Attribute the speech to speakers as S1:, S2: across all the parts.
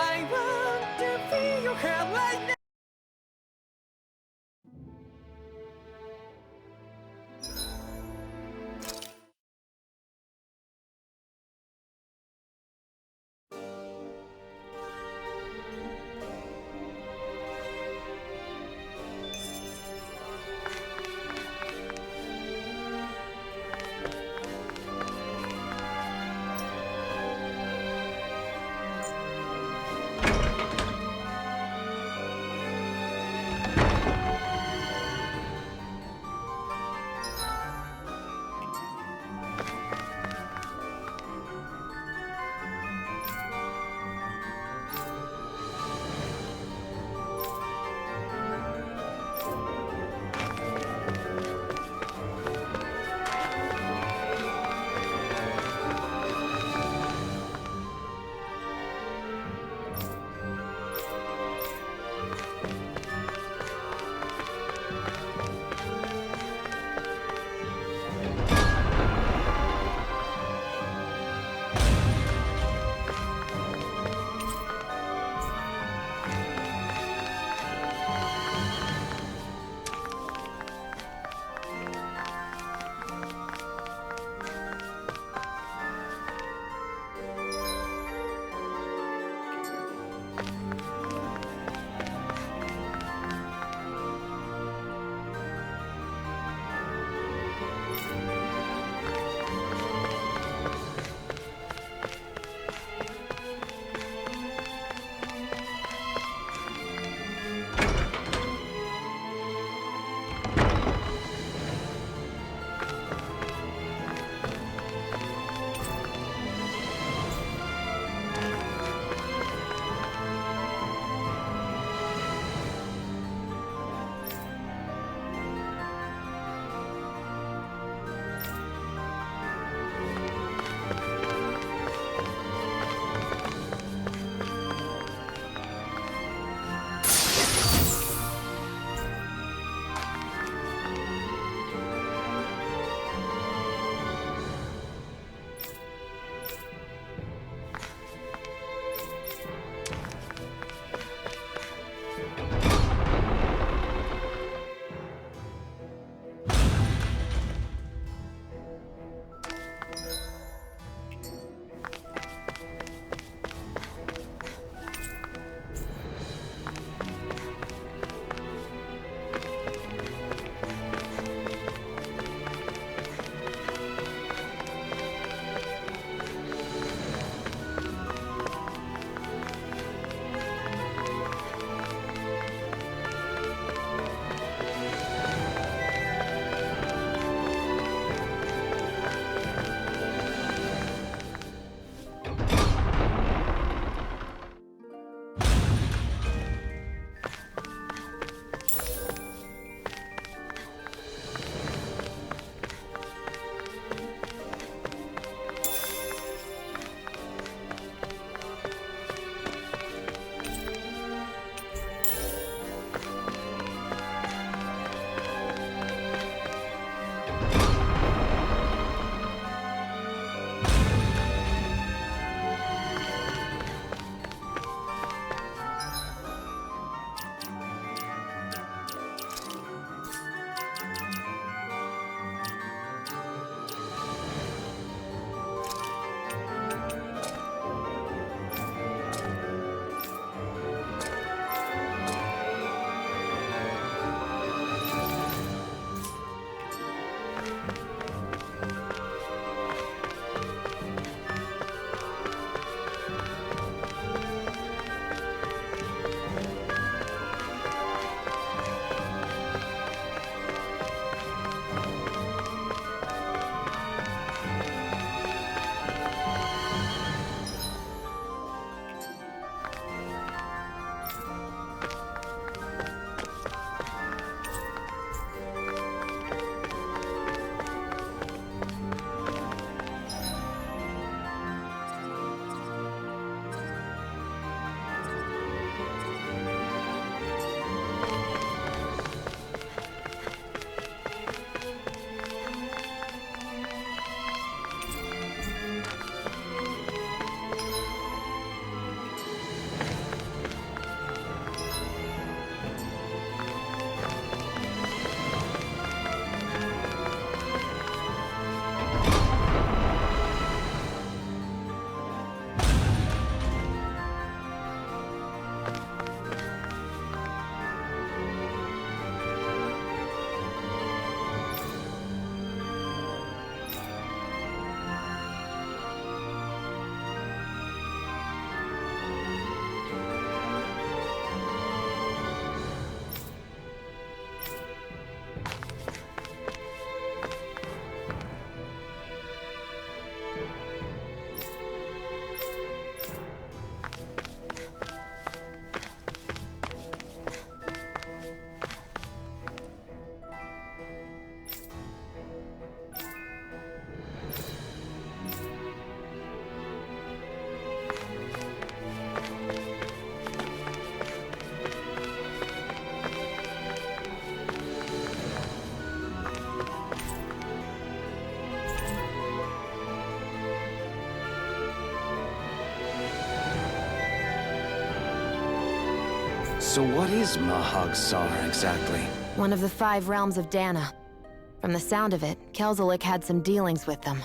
S1: I want to feel your hair right now.
S2: So what is Mahag Saar exactly?
S3: One of the 5 realms of Dana. From the sound of it, Kelzelik had some dealings with them.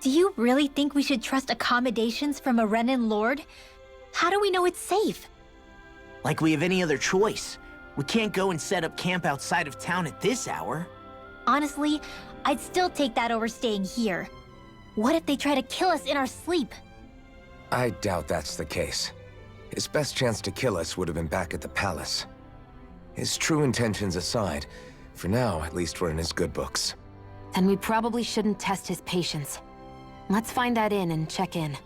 S4: Do you really think we should trust accommodations from a Renan Lord? How do we know it's safe?
S5: Like we have any other choice. We can't go and set up camp outside of town at this hour.
S4: Honestly, I'd still take that over staying here. What if they try to kill us in our sleep?
S6: I doubt that's the case. His best chance to kill us would have been back at the palace. His true intentions aside, for now, at least we're in his good books.
S3: Then we probably shouldn't test his patience. Let's find that inn and check in.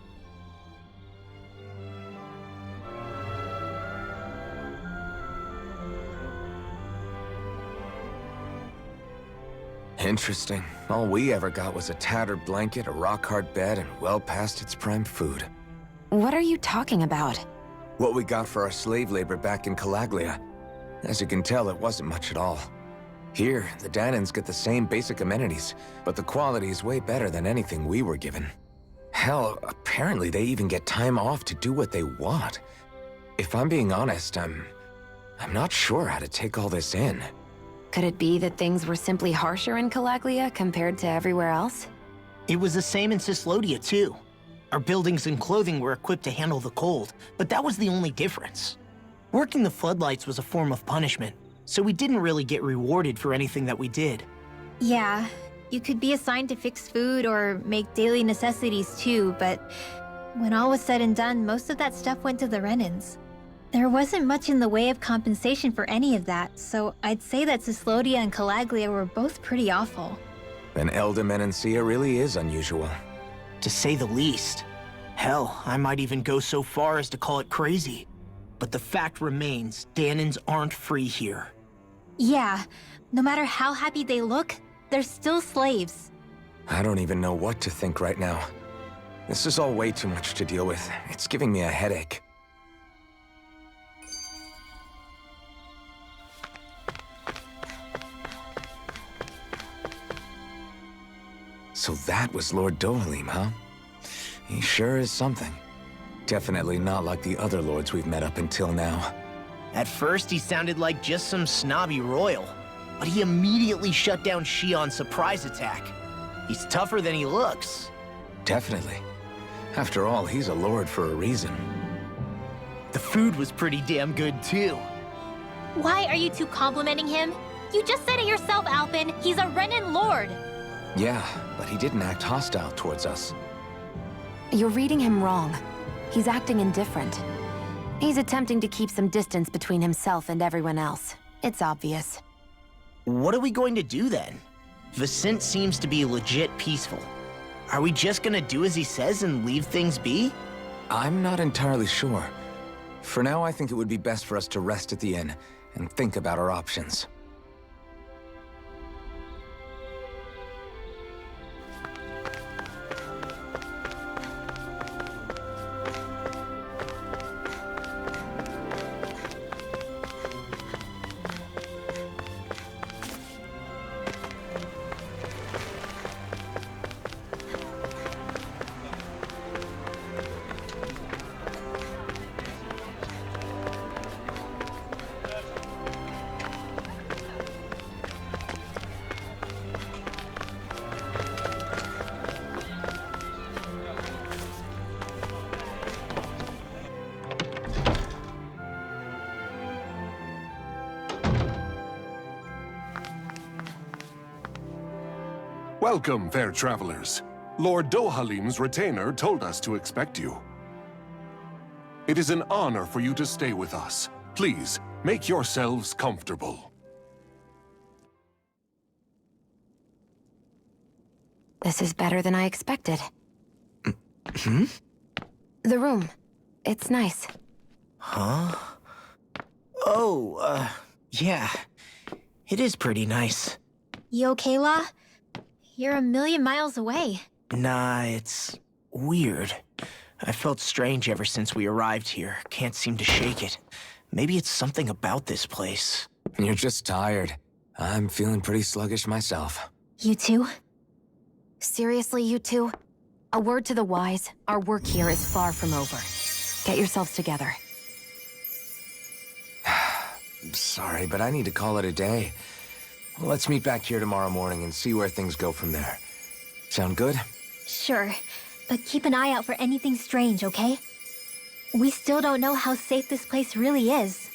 S6: Interesting. All we ever got was a tattered blanket, a rock-hard bed, and well past its prime food.
S3: What are you talking about?
S6: What we got for our slave labor back in Calaglia. As you can tell, it wasn't much at all. Here, the Danans get the same basic amenities, but the quality is way better than anything we were given. Hell, apparently they even get time off to do what they want. If I'm being honest, I'm not sure how to take all this in.
S3: Could it be that things were simply harsher in Calaglia compared to everywhere else?
S5: It was the same in Cyslodia, too. Our buildings and clothing were equipped to handle the cold, but that was the only difference. Working the floodlights was a form of punishment, so we didn't really get rewarded for anything that we did.
S4: Yeah, you could be assigned to fix food or make daily necessities too, but when all was said and done, most of that stuff went to the Renans. There wasn't much in the way of compensation for any of that, so I'd say that Cyslodia and Calaglia were both pretty awful.
S6: Then Elda Menancia really is unusual.
S5: To say the least. Hell, I might even go so far as to call it crazy. But the fact remains, Danans aren't free here.
S4: Yeah, no matter how happy they look, they're still slaves.
S6: I don't even know what to think right now. This is all way too much to deal with. It's giving me a headache. So that was Lord Dohalim, huh? He sure is something. Definitely not like the other lords we've met up until now.
S5: At first, he sounded like just some snobby royal, but he immediately shut down Shion's surprise attack. He's tougher than he looks.
S6: Definitely. After all, he's a lord for a reason.
S5: The food was pretty damn good, too.
S4: Why are you two complimenting him? You just said it yourself, Alpin. He's a Renan Lord.
S6: Yeah, but he didn't act hostile towards us.
S3: You're reading him wrong. He's acting indifferent. He's attempting to keep some distance between himself and everyone else. It's obvious.
S5: What are we going to do then? Vicente seems to be legit peaceful. Are we just gonna do as he says and leave things be?
S6: I'm not entirely sure. For now, I think it would be best for us to rest at the inn and think about our options.
S7: Welcome, fair travelers. Lord Dohalim's retainer told us to expect you. It is an honor for you to stay with us. Please, make yourselves comfortable.
S3: This is better than I expected. The room. It's nice.
S5: Huh? Oh, yeah. It is pretty nice.
S4: You okay, La? You're a million miles away.
S5: Nah, it's weird. I felt strange ever since we arrived here. Can't seem to shake it. Maybe it's something about this place.
S6: You're just tired. I'm feeling pretty sluggish myself.
S4: You too?
S3: Seriously, you two? A word to the wise, our work here is far from over. Get yourselves together.
S6: Sorry, but I need to call it a day. Let's meet back here tomorrow morning and see where things go from there. Sound good?
S4: Sure, but keep an eye out for anything strange, okay? We still don't know how safe this place really is.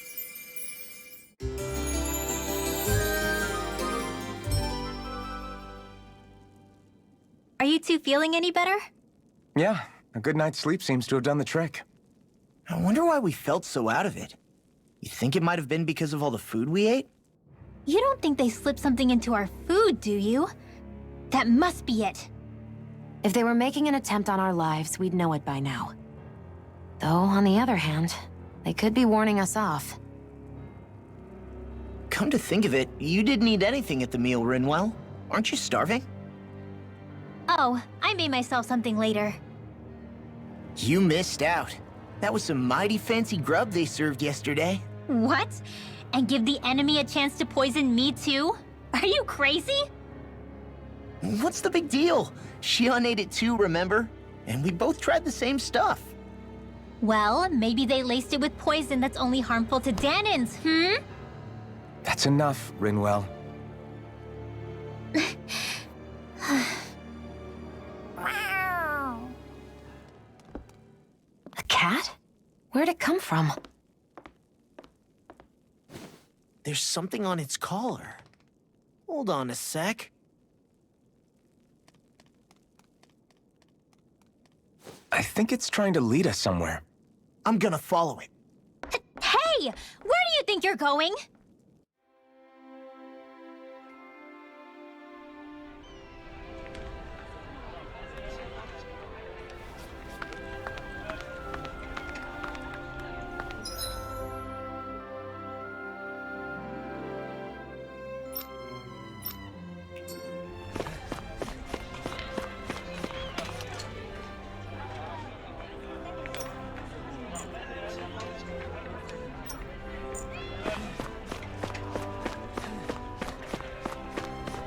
S4: Are you two feeling any better?
S6: Yeah, a good night's sleep seems to have done the trick.
S5: I wonder why we felt so out of it. You think it might have been because of all the food we ate?
S4: You don't think they slipped something into our food, do you? That must be it.
S3: If they were making an attempt on our lives, we'd know it by now. Though, on the other hand, they could be warning us off.
S5: Come to think of it, you didn't eat anything at the meal, Rinwell. Aren't you starving?
S4: Oh, I made myself something later.
S5: You missed out. That was some mighty fancy grub they served yesterday.
S4: What? And give the enemy a chance to poison me too? Are you crazy?
S5: What's the big deal? Shion ate it too, remember? And we both tried the same stuff.
S4: Well, maybe they laced it with poison that's only harmful to Danins,
S6: That's enough, Rinwell.
S3: A cat? Where'd it come from?
S5: There's something on its collar. Hold on a sec.
S6: I think it's trying to lead us somewhere.
S5: I'm gonna follow it.
S4: Hey! Where do you think you're going?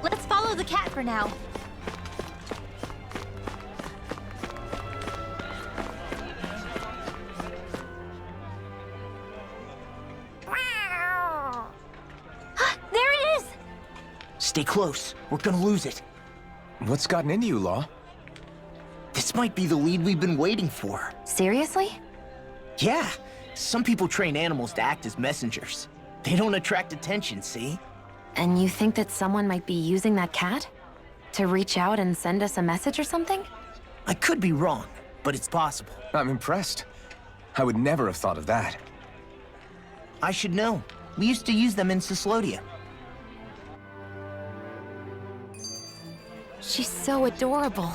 S4: Let's follow the cat for now. There it is!
S5: Stay close. We're gonna lose it.
S6: What's gotten into you, Law?
S5: This might be the lead we've been waiting for.
S3: Seriously?
S5: Yeah. Some people train animals to act as messengers. They don't attract attention, see?
S3: And you think that someone might be using that cat? To reach out and send us a message or something?
S5: I could be wrong, but it's possible.
S6: I'm impressed. I would never have thought of that.
S5: I should know. We used to use them in Cyslodia.
S3: She's so adorable.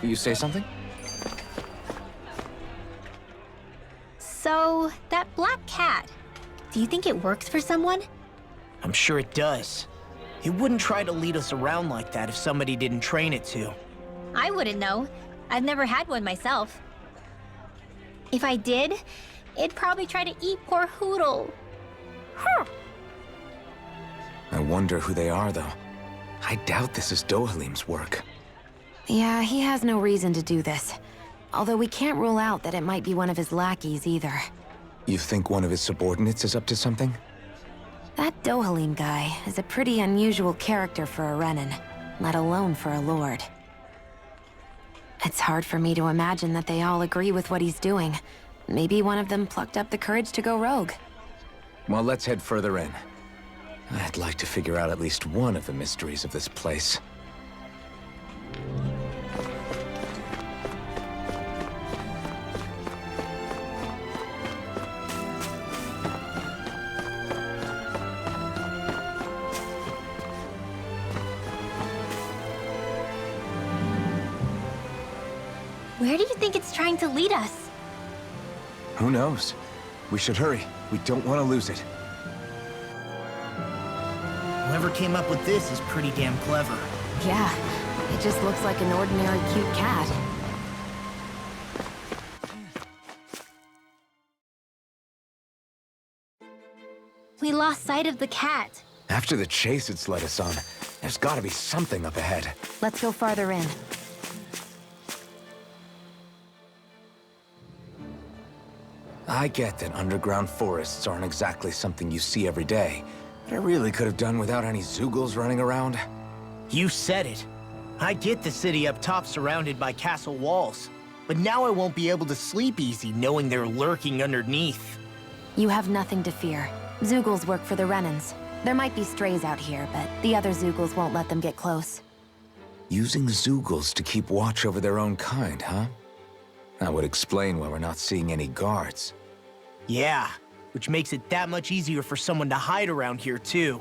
S6: You say something?
S4: So, that black cat, do you think it works for someone?
S5: I'm sure it does. It wouldn't try to lead us around like that if somebody didn't train it to.
S4: I wouldn't know. I've never had one myself. If I did, it'd probably try to eat poor Hootle.
S6: I wonder who they are, though. I doubt this is Dohalim's work.
S3: Yeah, he has no reason to do this. Although we can't rule out that it might be one of his lackeys either.
S6: You think one of his subordinates is up to something?
S3: That Dohalim guy is a pretty unusual character for a Renan, let alone for a lord. It's hard for me to imagine that they all agree with what he's doing. Maybe one of them plucked up the courage to go rogue.
S6: Well, let's head further in. I'd like to figure out at least one of the mysteries of this place.
S4: Where do you think it's trying to lead us?
S6: Who knows? We should hurry. We don't want to lose it.
S5: Whoever came up with this is pretty damn clever.
S3: Yeah, it just looks like an ordinary cute cat.
S4: We lost sight of the cat.
S6: After the chase it's led us on, there's gotta be something up ahead.
S3: Let's go farther in.
S6: I get that underground forests aren't exactly something you see every day, but I really could have done without any Zeugles running around.
S5: You said it. I get the city up top surrounded by castle walls, but now I won't be able to sleep easy knowing they're lurking underneath.
S3: You have nothing to fear. Zeugles work for the Renans. There might be strays out here, but the other Zeugles won't let them get close.
S6: Using Zeugles to keep watch over their own kind, huh? That would explain why we're not seeing any guards.
S5: Yeah, which makes it that much easier for someone to hide around here, too.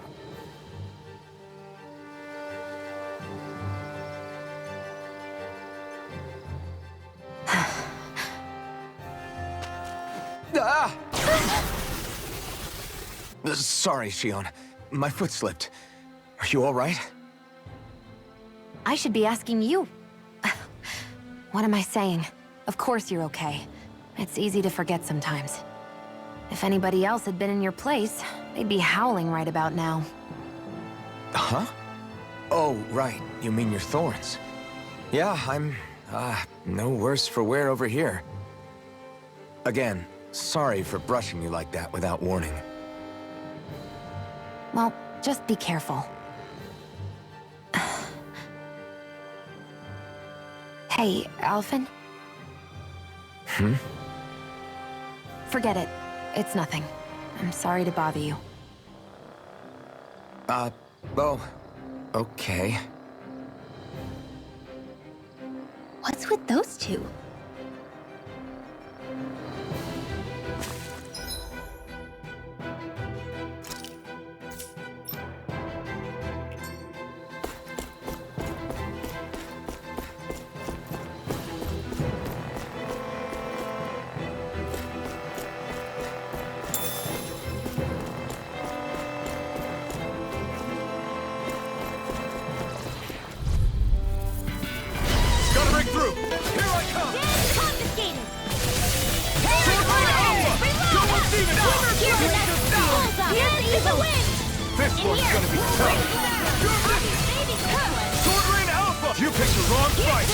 S6: Ah! Sorry, Shion. My foot slipped. Are you all right?
S3: I should be asking you. What am I saying? Of course you're okay. It's easy to forget sometimes. If anybody else had been in your place, they'd be howling right about now.
S6: Huh? Oh, right. You mean your thorns. Yeah, I'm, no worse for wear over here. Again, sorry for brushing you like that without warning.
S3: Well, just be careful. Hey, Alphen?
S6: Hmm?
S3: Forget it. It's nothing. I'm sorry to bother you.
S6: Oh, okay.
S4: What's with those two?
S1: Gotta break through! Here I come!
S4: Confiscated!
S1: Double demon!
S4: Here's the wind!
S1: This one's gonna be tough! Sword Rain Alpha! You picked the wrong fight!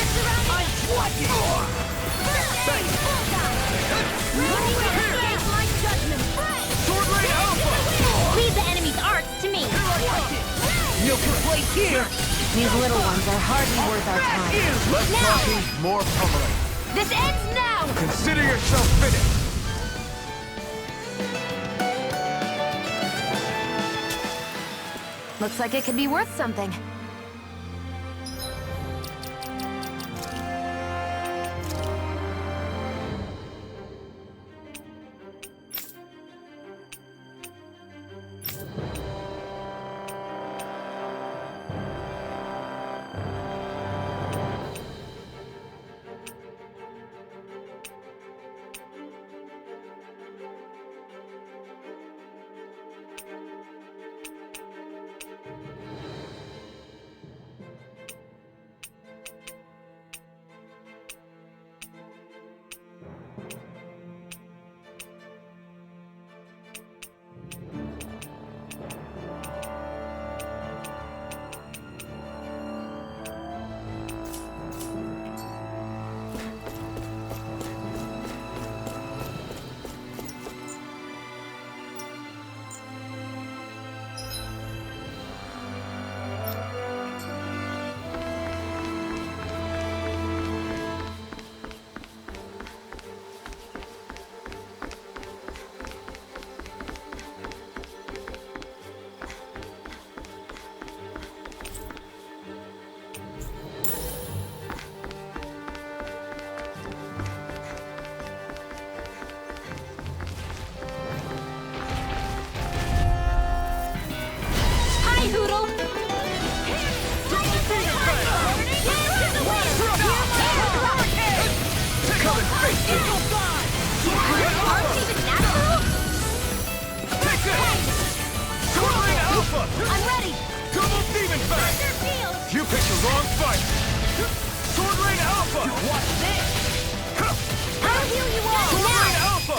S1: Sword Rain Alpha!
S4: Leave the enemy's arts to me!
S5: No complaint here!
S3: These little ones are hardly worth our time.
S1: Less talking, more pummeling.
S4: This ends now!
S1: Consider yourself finished!
S3: Looks like it could be worth something.
S1: Watch this!
S4: I'll heal you all
S1: Sword
S4: now!
S1: Rain Alpha!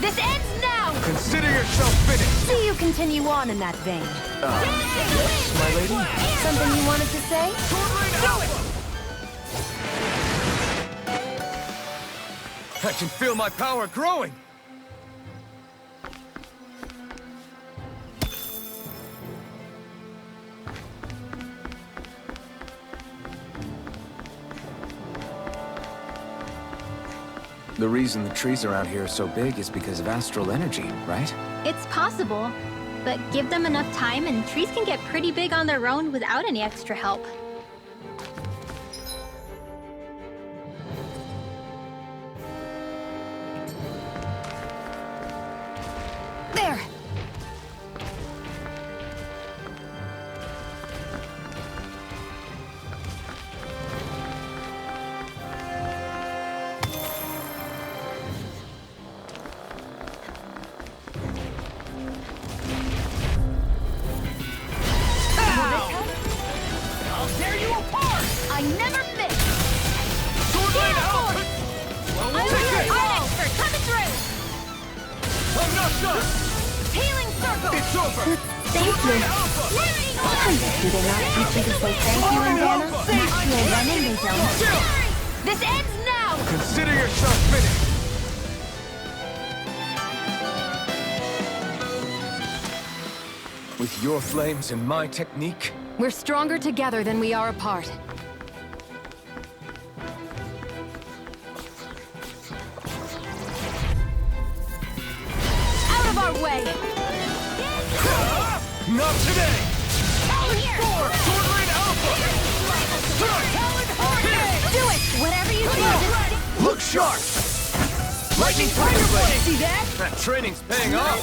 S4: This ends now!
S1: Consider yourself finished!
S3: See you continue on in that vein.
S1: Yes, my lady?
S3: Something you wanted to say?
S1: Sword Rain Alpha! I can feel my power growing!
S6: The reason the trees around here are so big is because of astral energy, right?
S4: It's possible, but give them enough time and trees can get pretty big on their own without any extra help.
S3: There!
S1: I'll tear you apart!
S4: I never miss!
S1: Sword Rain Alpha!
S4: I'm
S1: Take
S4: an
S1: it!
S4: art expert coming through!
S1: I'm not done!
S4: Healing circle!
S1: It's over!
S3: Thank
S1: Sword
S3: you.
S1: Rain Alpha!
S3: Do they not teach you to say thank you, Indiana? Feel running, they don't.
S1: Chill!
S4: This ends now!
S1: Consider yourself finished!
S6: With your flames and my technique,
S3: We're stronger together than we are apart. Out of our way!
S1: Not today! Sword Rain Alpha!
S3: Do it! Whatever you do!
S1: Look sharp! Lightning Tiger Blade!
S3: See that?
S1: That training's paying off!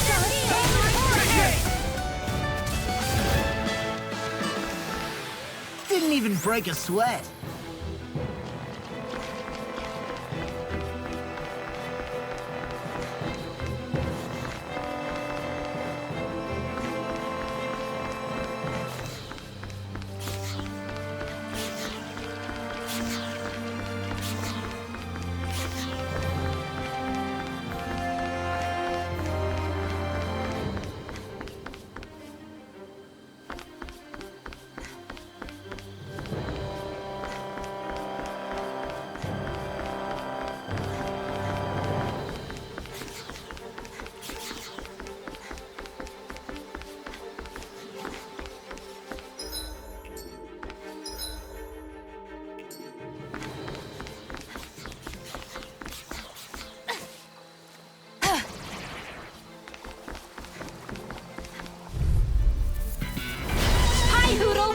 S5: Didn't even break a sweat.
S4: Hi, Hoodle!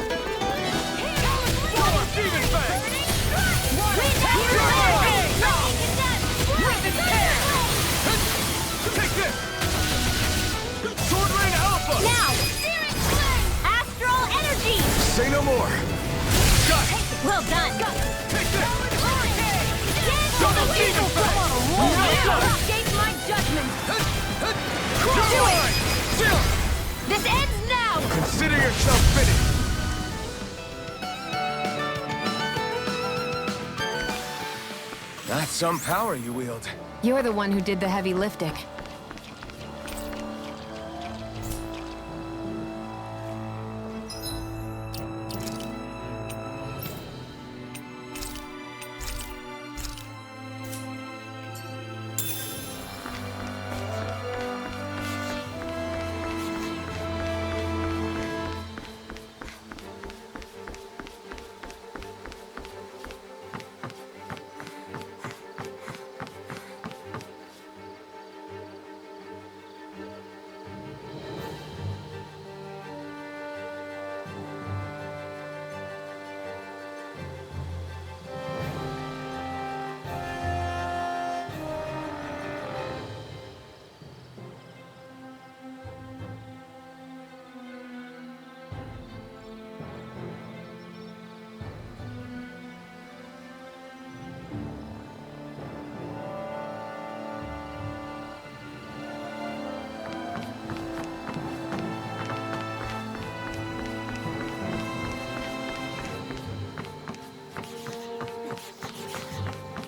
S1: Demon Fang! Take this! Sword Rain Alpha!
S4: Now! Astral energy!
S1: Say no more! Got it!
S4: Well done!
S1: Take this! Double Demon Fang!
S4: Escape my judgment!
S1: Crystalline! Chill!
S4: This ends now!
S1: Consider yourself finished!
S6: that's some power you wield.
S3: You're the one who did the heavy lifting.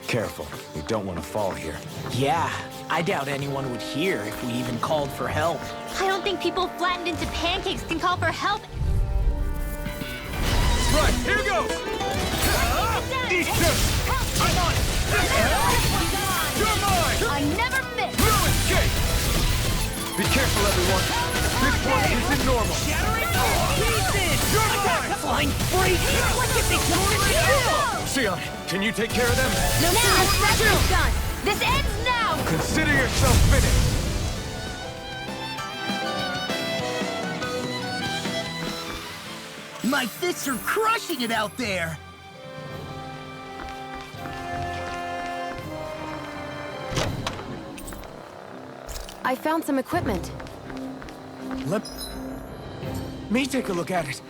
S6: Careful, we don't want to fall here.
S5: Yeah, I doubt anyone would hear if we even called for help.
S4: I don't think people flattened into pancakes can call for help.
S1: Right, here goes! Eat this! I'm on it! You're mine!
S4: I never miss!
S1: No escape!
S6: Be careful, everyone. This one isn't normal.
S5: Shattering pieces!
S1: You're mine!
S5: Flying freak! What did they do?
S6: Sion, can you take care of them?
S4: No, now the pressure is done! This ends now!
S6: Consider yourself finished.
S5: My fists are crushing it out there!
S3: I found some equipment.
S6: Let me take a look at it.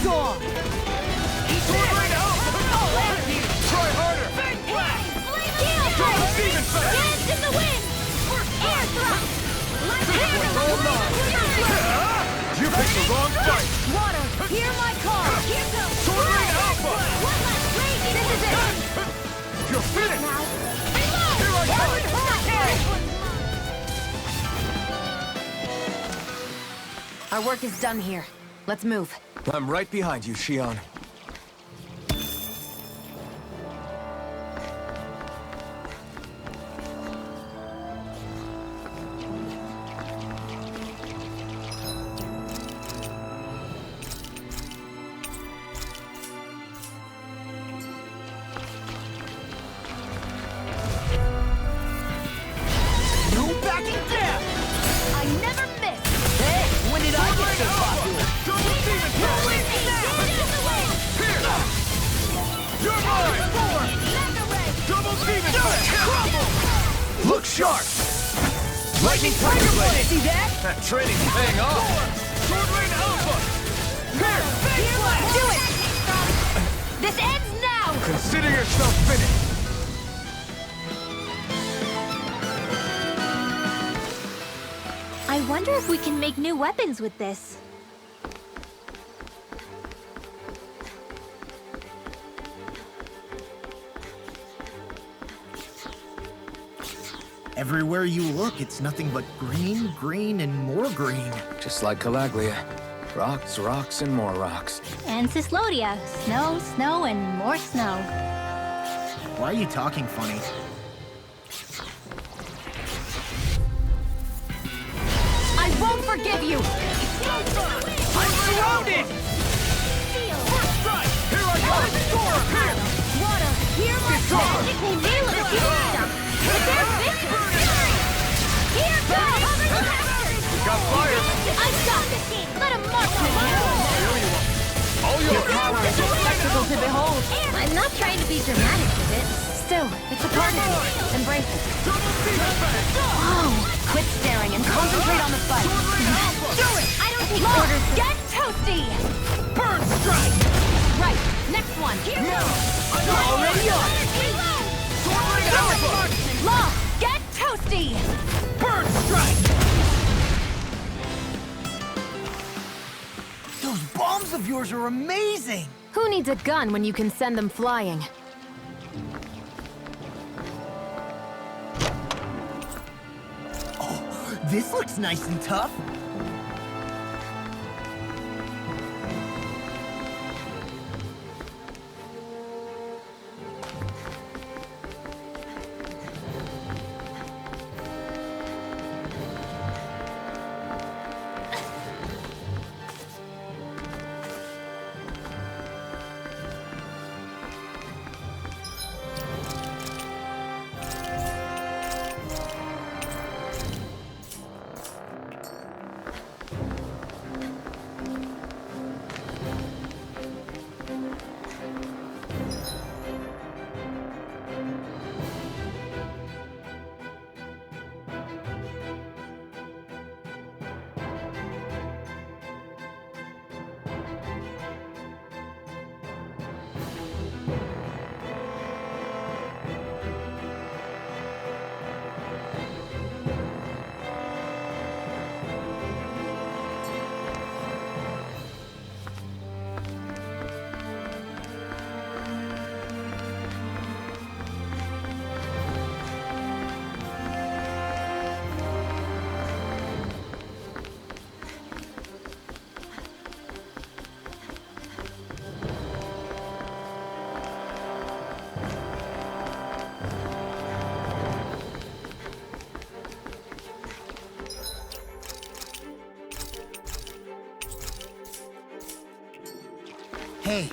S5: Gone!
S1: Sword right out! Try harder!
S4: Get in the wind! Air thrust!
S1: You picked the wrong fight!
S4: Water, hear my call! Here goes!
S1: Sword right alpha!
S4: One last rage, this is it!
S1: You're finished!
S4: Now,
S1: Here I come!
S3: Our work is done here. Let's move.
S6: I'm right behind you, Xion.
S5: No backing down!
S4: I never miss!
S5: Hey, when did I get so popular?
S1: Double demon throw! You're mine! Double demon throw!
S6: Look sharp! Lightning Tiger Blade!
S5: See that?
S6: That training's paying off!
S1: Sword rain alpha! Here!
S4: Do it! This ends now!
S6: Consider yourself finished!
S4: I wonder if we can make new weapons with this.
S5: Everywhere you look, it's nothing but green, green, and more green.
S6: Just like Calaglia. Rocks, rocks, and more rocks.
S4: And Cyslodia. Snow, snow, and more snow.
S5: Why are you talking funny?
S3: I won't forgive you!
S5: I'm surrounded!
S1: First strike! Here I go! Storm! Here!
S4: Water, hear my call! Feel it, feel it! Is there vision? Here goes!
S1: Got fire!
S4: I got this! Let him march me!
S1: All yours!
S3: Spectacle to behold.
S4: I'm not trying to be dramatic with it.
S3: Still, it's a part of you. Embrace it.
S1: Double demon bang!
S3: Whoa! Quit staring and concentrate on the fight.
S4: Do it! I don't take orders.
S3: Get toasty!
S5: Burn strike!
S3: Right, next one.
S5: I'm already on!
S1: Sword rain alpha!
S3: Law, get toasty!
S5: Burn strike! Those bombs of yours are amazing!
S3: Who needs a gun when you can send them flying?
S5: This looks nice and tough. Hey,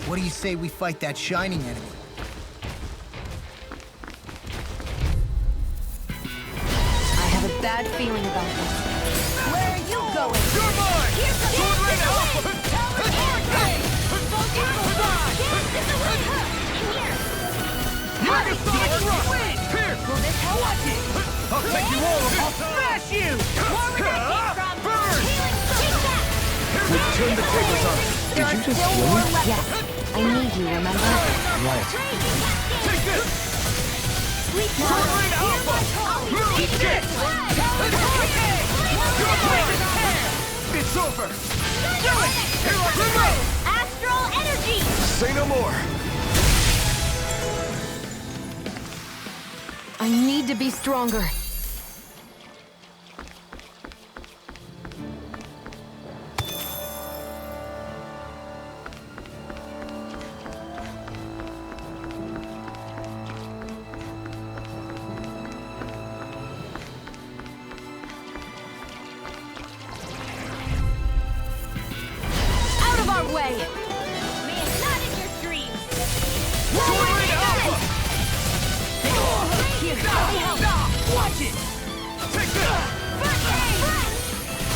S5: what do you say we fight that shining enemy?
S3: I have a bad feeling about this.
S1: Where are you going? You're mine! Here's the Sword Rain Alpha! Hurricane!
S5: Here!
S1: Will this help?
S5: Watch it! I'll take you all! I'll smash you!
S1: More where that came from!
S5: Burn!
S1: Healing circle!
S6: We've turned the tables on us.
S3: There are still more left. Yes, I need you, remember?
S6: Right.
S5: Take this!
S1: Sweet
S5: Sword Rain Alpha! Eat this! It's over! Do it! Here I come!
S1: Astral energy!
S6: Say no more.
S3: I need to be stronger. Out of our way!
S1: Man, not in your dreams!
S5: Sword Rain Alpha!
S1: Watch
S5: it! Take this!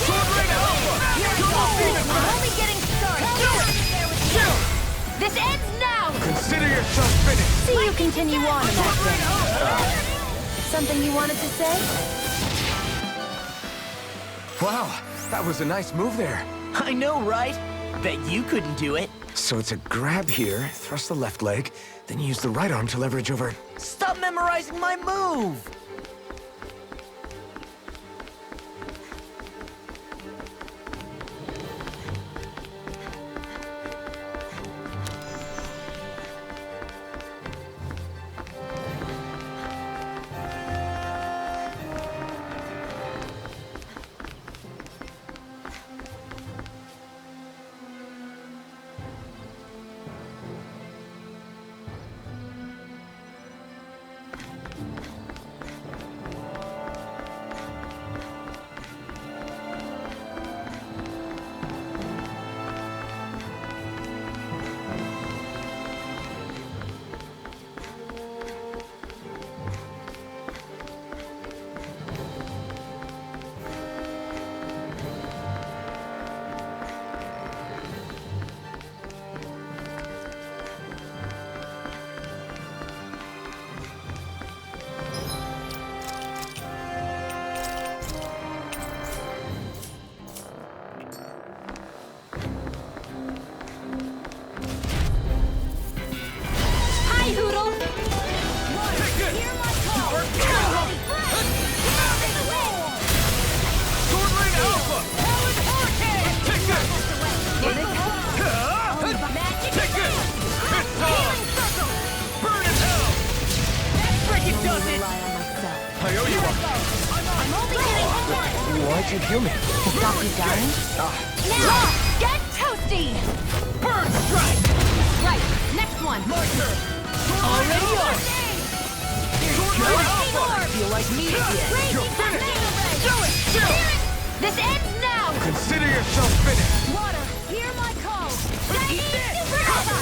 S5: Sword Rain Alpha!
S1: We're only getting started! This ends now!
S6: Consider yourself finished.
S3: See you continue on in that vein. Something you wanted to say?
S6: Wow, that was a nice move there.
S5: I know, right? Bet you couldn't do it.
S6: So it's a grab here, thrust the left leg, then use the right arm to leverage over.
S5: Stop memorizing my move!
S1: Hi, Hoodle! Hear my call!
S5: Sword Rain Alpha!
S1: Helen Hurricane!
S5: Take this!
S1: Will this help? Magic
S5: Take this! It's
S1: Healing
S5: time!
S1: circle!
S5: Burn in hell! That freaking does it!
S3: Rely on myself.
S6: I owe you one.
S1: I'm only getting started!
S6: Why'd you heal me?
S3: To stop you dying?
S1: Now, get toasty!
S5: Burn strike!
S3: Right, next one.
S5: My turn! Already on! Sword Rain Alpha! Feel like me again!
S1: You're
S5: finished! Do it! Chill!
S1: This ends now!
S6: Consider yourself finished.
S1: Water, hear my call!
S5: Eat this!
S1: Super Alpha!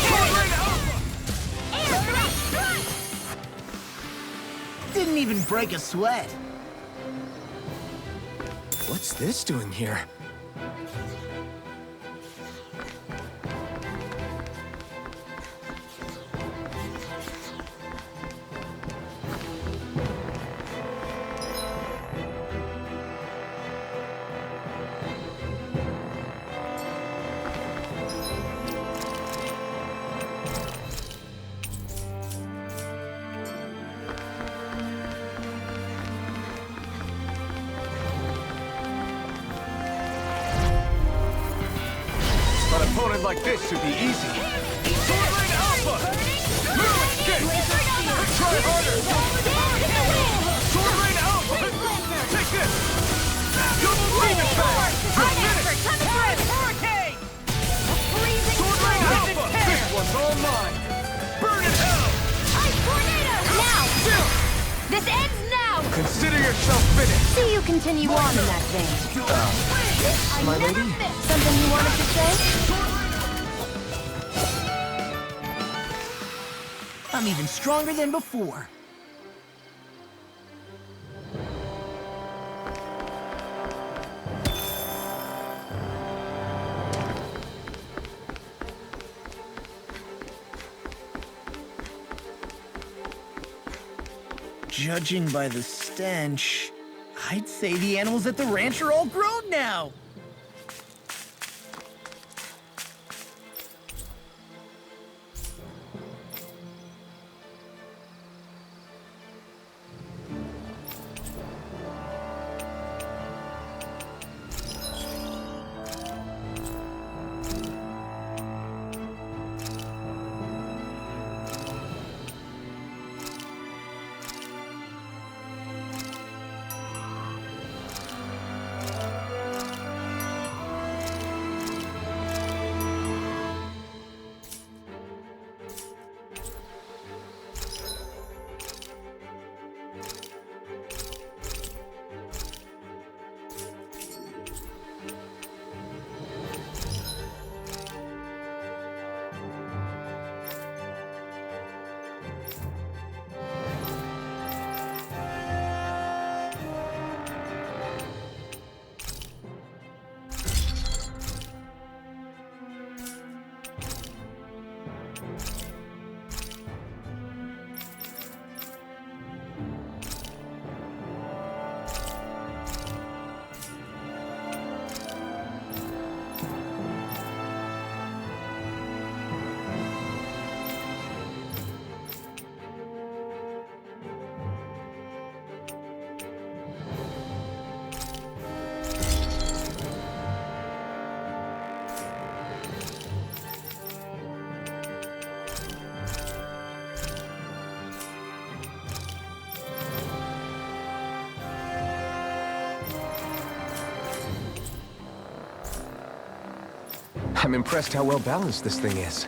S5: Sword Rain Alpha!
S1: Air thrust strike!
S5: Didn't even break a sweat.
S6: What's this doing here? An opponent like this should be easy.
S5: Sword Rain Alpha! Escape! Try harder! Sword Rain Alpha! Take this! Double beam attack! You're finished! Hurricane! Sword Rain Alpha! This one's all mine! Burn in hell!
S1: Ice tornado! Now!
S5: Chill!
S1: This ends now!
S6: Consider yourself finished.
S3: See you continue on in that vein.
S6: My lady?
S3: Something you wanted to say?
S5: I'm even stronger than before. Judging by the stench, I'd say the animals at the ranch are all grown now.
S6: I'm impressed how well balanced this thing is.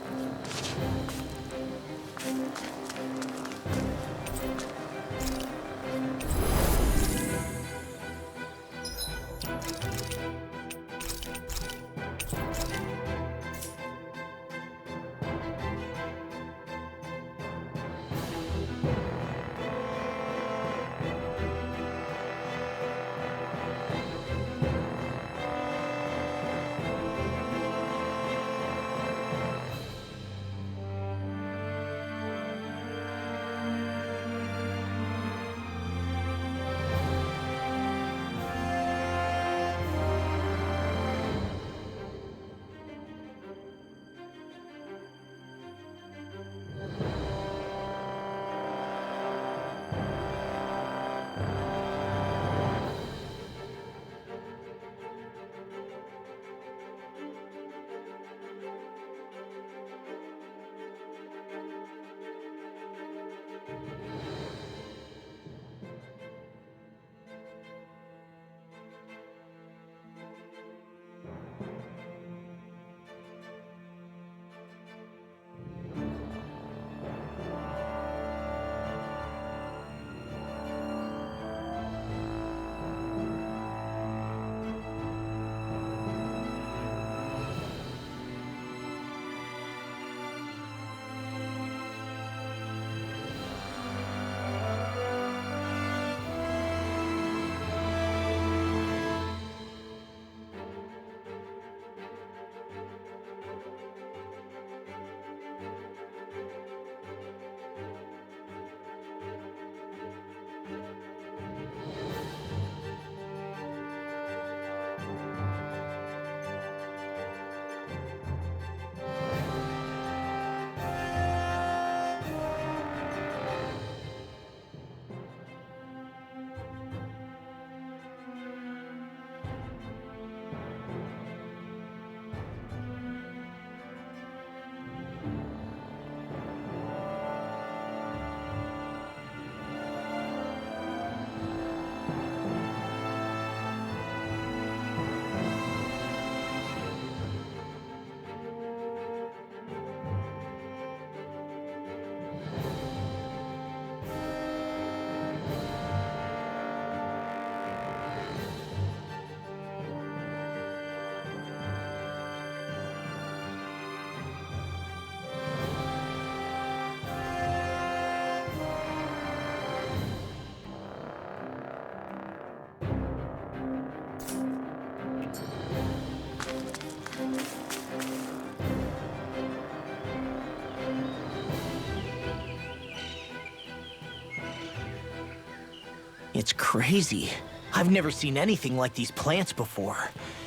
S5: It's crazy. I've never seen anything like these plants before.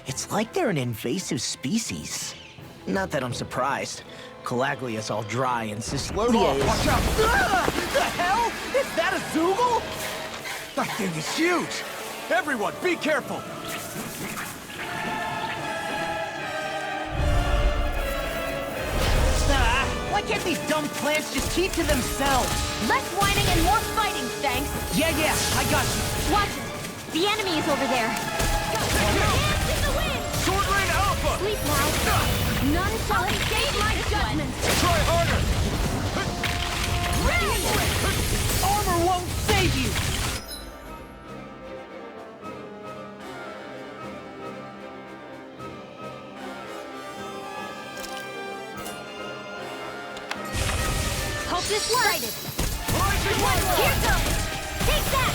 S5: It's like they're an invasive species. Not that I'm surprised. Calaglia's all dry and Cyslodia is...
S6: Watch out!
S5: The hell? Is that a Zoogle?
S6: That thing is huge! Everyone, be careful!
S5: Why can't these dumb plants just keep to themselves?
S1: Less whining and more fighting, thanks.
S5: Yeah, I got you.
S1: Watch it. The enemy is over there. Hands in the wind.
S6: Sword Rain Alpha!
S1: Sleep now. None shall escape my judgment.
S6: Try harder!
S1: Ready!
S5: Armor won't save you!
S1: Hope this works.
S6: Rising
S1: Here
S6: Warlord!
S1: goes. Take that.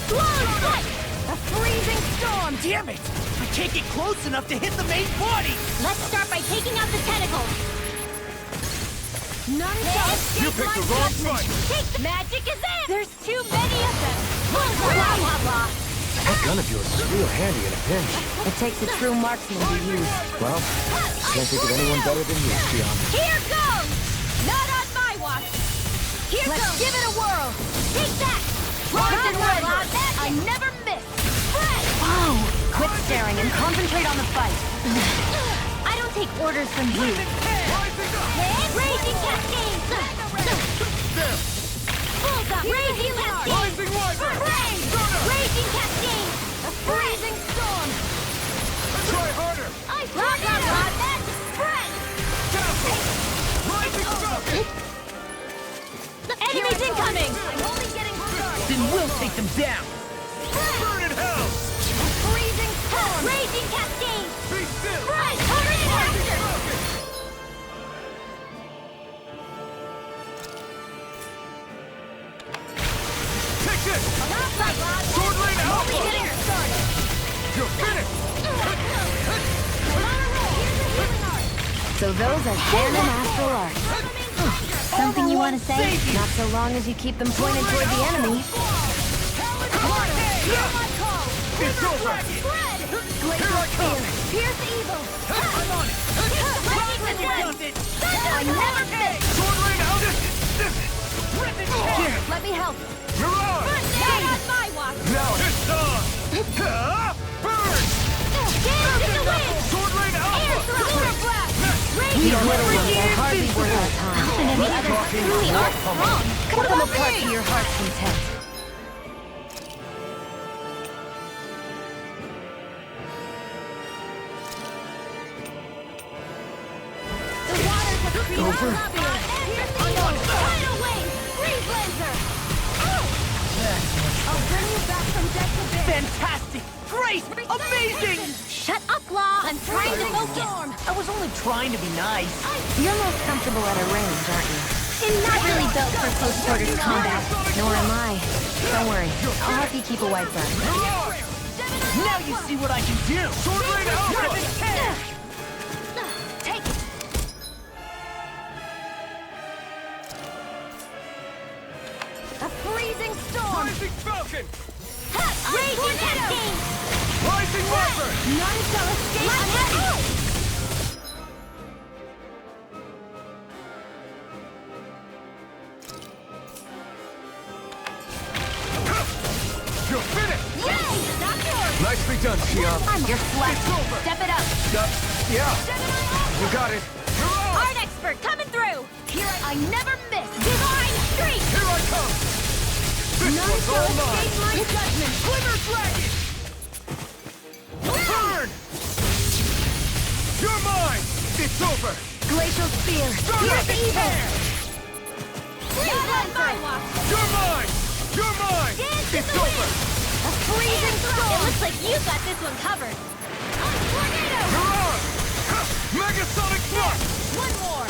S1: Blown fight. A freezing storm.
S5: Damn it! I can't get close enough to hit the main body!
S1: Let's start by taking out the tentacles. None shall escape
S6: You picked
S1: my
S6: the wrong
S1: judgment.
S6: fight.
S1: Take the magic is in. There's too many of them. Blah, blah, blah.
S6: That gun of yours is real handy in a pinch.
S3: It takes a true marksman to use.
S6: Well, can't think of anyone better than you, Shion.
S1: Here goes. Not on my watch. Here
S3: Let's
S1: goes.
S3: give it a whirl.
S1: Take that.
S3: Rise and
S1: Rock,
S3: rise.
S1: I never miss. Spread.
S3: Wow! Quit staring and concentrate on the fight.
S4: I don't take orders from you.
S1: Raging cascade. Bullseye. Raging cascade.
S6: Rising Wyvern!
S1: Spray. Raging cascade. A freezing storm.
S6: Try harder!
S1: I forget. Spread.
S6: Castle! Rising Falcon!
S1: Enemies incoming. I'm only getting started.
S5: Then we'll take them down!
S6: Burn in hell!
S1: Freezing storm. Raging cascade.
S6: Be still!
S1: Spread. Hurry faster.
S6: Falcon! Take this! Sword Rain
S1: Only
S6: Alpha!
S1: getting started.
S6: You're finished!
S3: So those are Ganon Astral Arts.
S4: Something you want to say?
S3: Not so long as you keep them pointed toward the enemy.
S1: Hear my call.
S6: It's over!
S1: Spread.
S6: Here I come!
S1: Here's the evil.
S6: I'm on it!
S1: Lightning McGuns. I never miss.
S6: Sword Rain Alpha!
S1: Here, let me help.
S6: You're on!
S1: Not on my watch.
S6: Now it's on! Burn!
S1: Dance in the wind.
S6: Sword Rain
S1: Air
S6: Alpha!
S1: thrower blast.
S3: These
S1: Raging
S3: little ones
S1: freezing.
S3: are hardly worth our time.
S4: And then the others truly are strong.
S3: Cut them apart to your heart's content.
S1: The waters have created
S6: Over.
S1: a labyrinth. Here's the evil. Tidal wave. Freeze laser. I'll bring you back from death to bed.
S5: Fantastic! Great! Amazing!
S1: Shut up, Law. I'm trying to focus.
S5: I was only trying to be nice.
S3: You're most comfortable at a range, aren't you?
S4: And not really built for close quarters combat.
S3: Nor am I. Don't worry. I'll help you keep a white burn.
S5: Now you see what I can do!
S6: Sword Rain Alpha!
S1: Take it. A freezing storm.
S6: Rising Falcon!
S1: Raging cascade.
S6: Rising Wyvern!
S1: None shall escape unheavy.
S6: You're finished!
S1: Yay! Not yours.
S6: Nicely done, Shion.
S3: I'm your flesh.
S6: It's over!
S3: Step it up.
S6: Yeah, you got it. You're on!
S1: Art expert coming through. Here I never miss. Divine streak.
S6: Here I come! This
S1: None
S6: one's
S1: shall
S6: all mine!
S1: escape my judgment.
S6: Glimmer Dragon! Burn! You're mine! It's over!
S3: Glacial spear.
S1: Here's the evil. Freeze on my watch.
S6: You're mine! You're mine!
S1: Dance in
S6: It's
S1: the
S6: over!
S1: wind. A freezing storm. It looks like you got this one covered. Tornado.
S6: You're on! Megasonic Thrust!
S1: One more.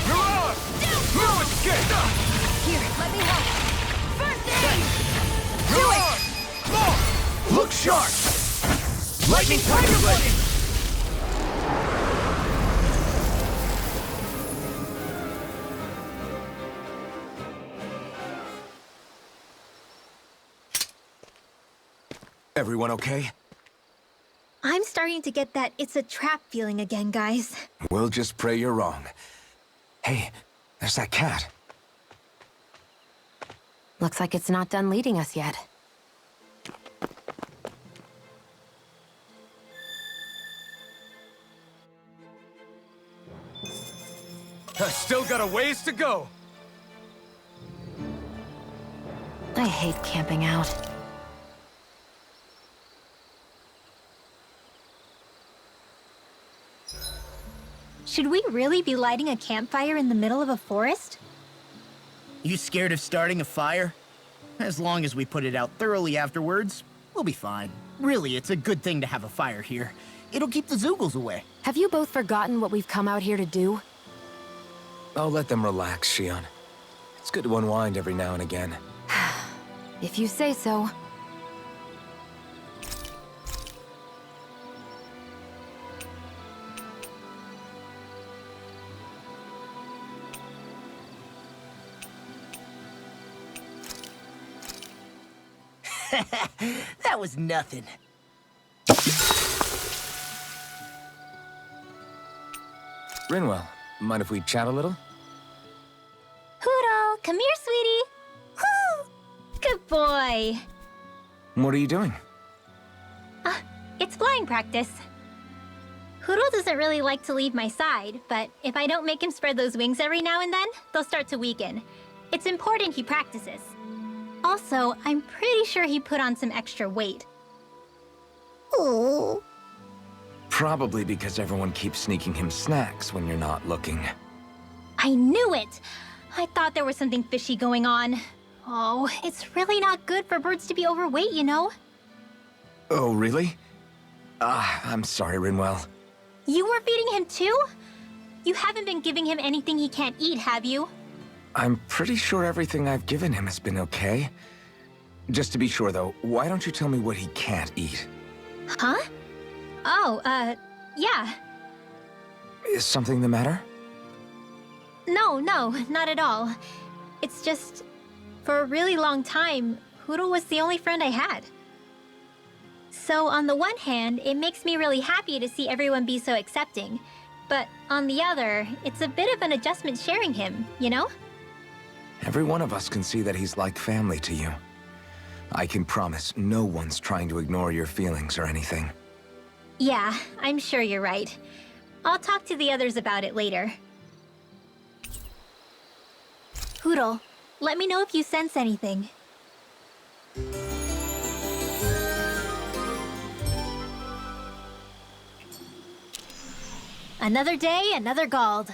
S6: You're on! No escape!
S1: Here, let me help. First aid.
S6: You're on! Look sharp! Lightning Tiger Blade! Everyone okay?
S4: I'm starting to get that it's a trap feeling again, guys.
S6: We'll just pray you're wrong. Hey, there's that cat.
S3: Looks like it's not done leading us yet.
S6: I still got a ways to go.
S3: I hate camping out.
S4: Should we really be lighting a campfire in the middle of a forest?
S5: You scared of starting a fire? As long as we put it out thoroughly afterwards, we'll be fine. Really, it's a good thing to have a fire here. It'll keep the Zoogles away.
S3: Have you both forgotten what we've come out here to do?
S6: I'll let them relax, Shion. It's good to unwind every now and again.
S3: If you say so.
S5: That was nothing.
S6: Rinwell, mind if we chat a little?
S4: Huro, come here, sweetie. Woo! Good boy.
S6: What are you doing?
S4: It's flying practice. Huro doesn't really like to leave my side, but if I don't make him spread those wings every now and then, they'll start to weaken. It's important he practices. Also, I'm pretty sure he put on some extra weight. Oh.
S6: Probably because everyone keeps sneaking him snacks when you're not looking.
S4: I knew it! I thought there was something fishy going on. Oh, it's really not good for birds to be overweight, you know?
S6: Oh, really? I'm sorry, Rinwell.
S4: You were feeding him too? You haven't been giving him anything he can't eat, have you?
S6: I'm pretty sure everything I've given him has been okay. Just to be sure, though, why don't you tell me what he can't eat?
S4: Huh? Oh, yeah.
S6: Is something the matter?
S4: No, not at all. It's just, for a really long time, Huro was the only friend I had. So on the one hand, it makes me really happy to see everyone be so accepting. But on the other, it's a bit of an adjustment sharing him, you know?
S6: Every one of us can see that he's like family to you. I can promise no one's trying to ignore your feelings or anything.
S4: Yeah, I'm sure you're right. I'll talk to the others about it later. Huro, let me know if you sense anything. Another day, another Gald.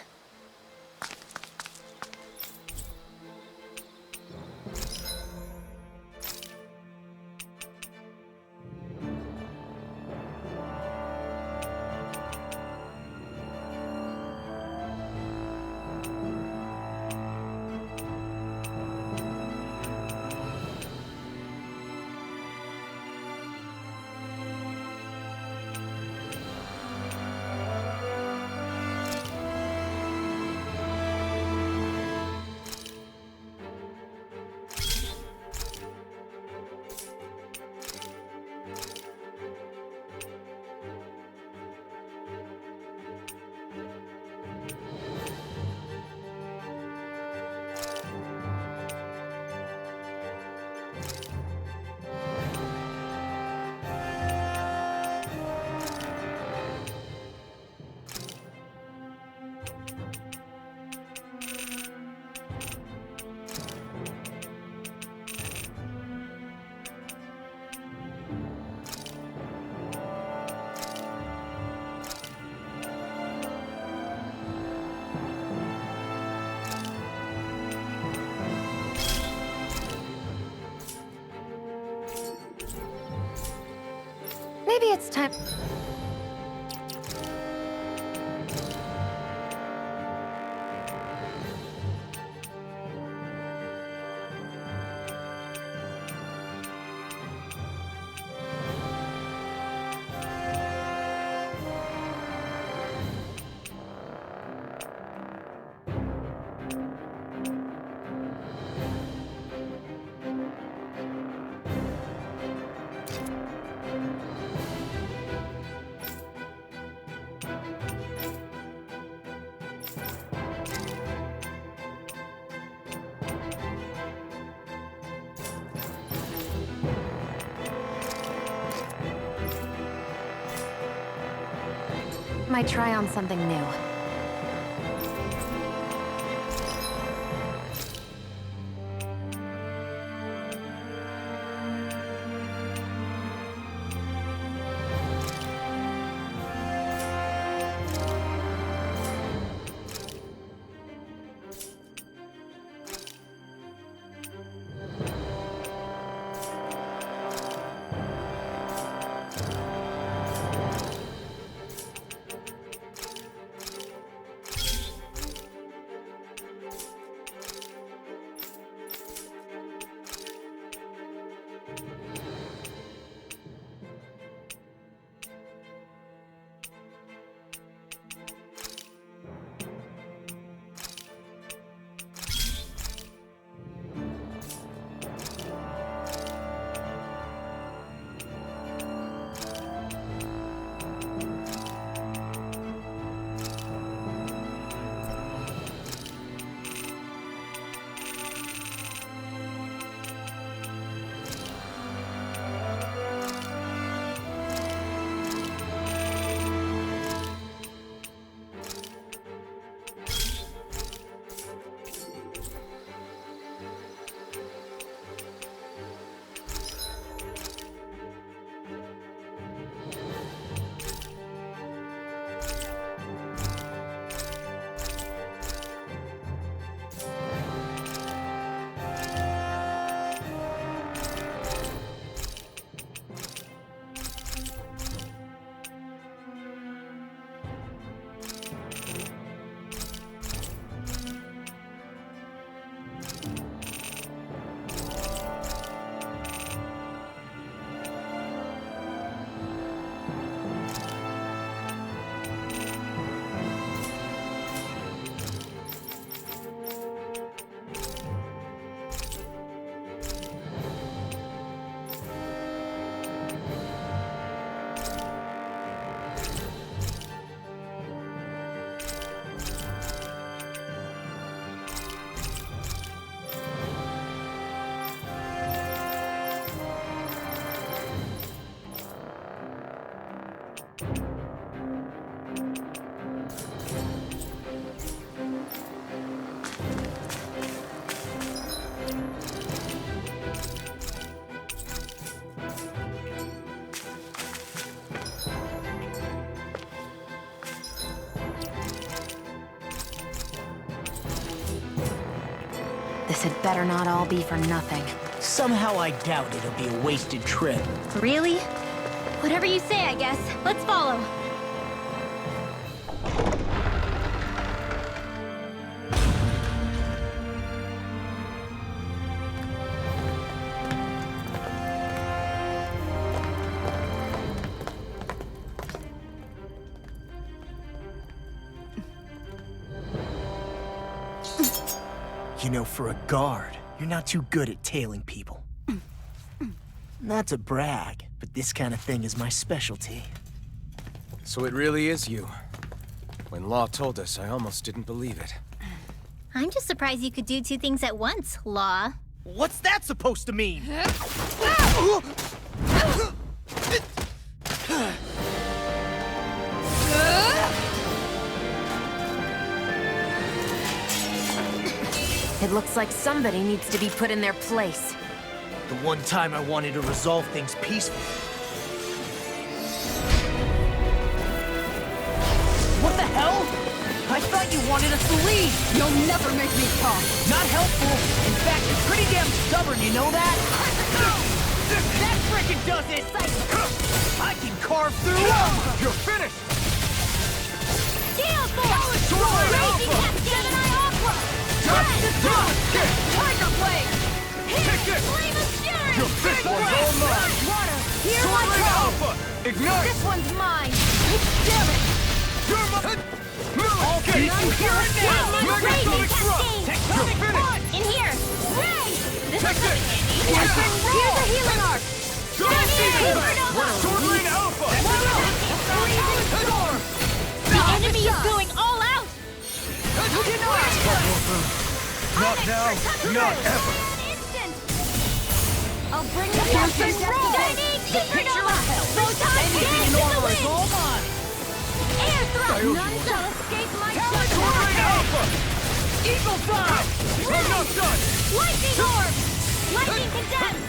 S3: Maybe it's time... Might try on something new. This had better not all be for nothing.
S5: Somehow I doubt it'll be a wasted trip.
S4: Really? Whatever you say, I guess. Let's follow.
S5: You know, for a guard, you're not too good at tailing people. Not to brag, but this kind of thing is my specialty.
S6: So it really is you. When Law told us, I almost didn't believe it.
S4: I'm just surprised you could do two things at once, Law.
S5: What's that supposed to mean?
S3: It looks like somebody needs to be put in their place.
S5: The one time I wanted to resolve things peacefully. What the hell? I thought you wanted us to leave!
S1: You'll never make me talk.
S5: Not helpful. In fact, you're pretty damn stubborn, you know that? That frickin' does it! I can carve through!
S6: You're finished!
S4: Gale Force! Raging Capgemini Aqua!
S1: Tiger Blade!
S4: Flame of Fury!
S6: Your fist was all mine!
S4: Water! Hear my
S6: Sword
S4: call!
S6: Alpha! Ignite!
S4: This one's mine! Damn it!
S6: You're my... Okay, you hear it now! Megatonic Thrust! You're finished!
S4: In here! Ray! This
S6: Take
S4: is
S6: this!
S4: Here's a healing arc!
S6: Sword Rain Alpha!
S4: The enemy is going all out!
S6: Not now, not ever!
S4: I'll bring the captain Supernova! Photon Blast in the wind! Air Thrust!
S1: None shall escape my judgment!
S8: Eagle Fire! Enough done!
S1: Lightning Orb! Lightning Condemned!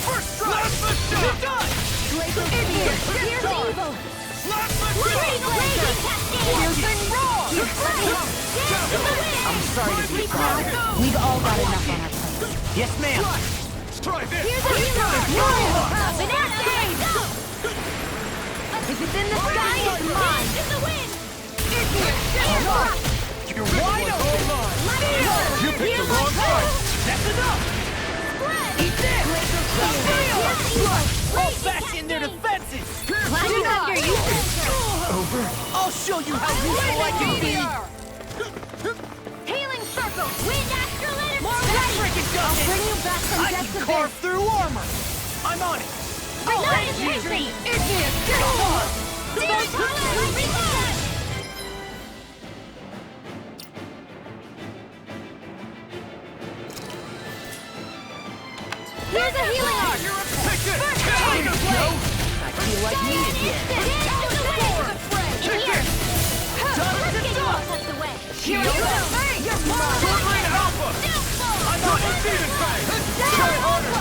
S8: First strike! You're done!
S1: Glacial Spear! Here's evil! Lightning Blazing Cascade!
S8: Piercing Roar!
S1: Dance to the wind!
S5: I'm sorry to be proud. We've all got enough on our plates. Yes, ma'am.
S8: Try this!
S1: Here's a healer! Banana! Go!
S3: If it's in the sky, it's mine!
S1: Dance to the wind!
S8: You're wide open! You picked the wrong fight! That's enough!
S1: Eat this!
S8: Fall back in their defenses!
S1: Climbing under you!
S8: I'll show you how useful I can be!
S1: Healing Circle! Wind Astral Energy!
S8: More electric
S1: I'll bring you back from
S8: I
S1: depths
S8: can
S1: of
S8: carve through armor! I'm on it!
S1: Ignited Victory!
S8: Igneous! Get on!
S1: Damage Tolerance! Reload! Here's a healing arc!
S8: Take it! Tiger Blade! I feel like me again!
S1: Dance to the wind! In here! Let's get you all tucked away! Here I go! You're mine!
S8: Sword Rain Alpha! I'm on the Demon Fang! Try harder!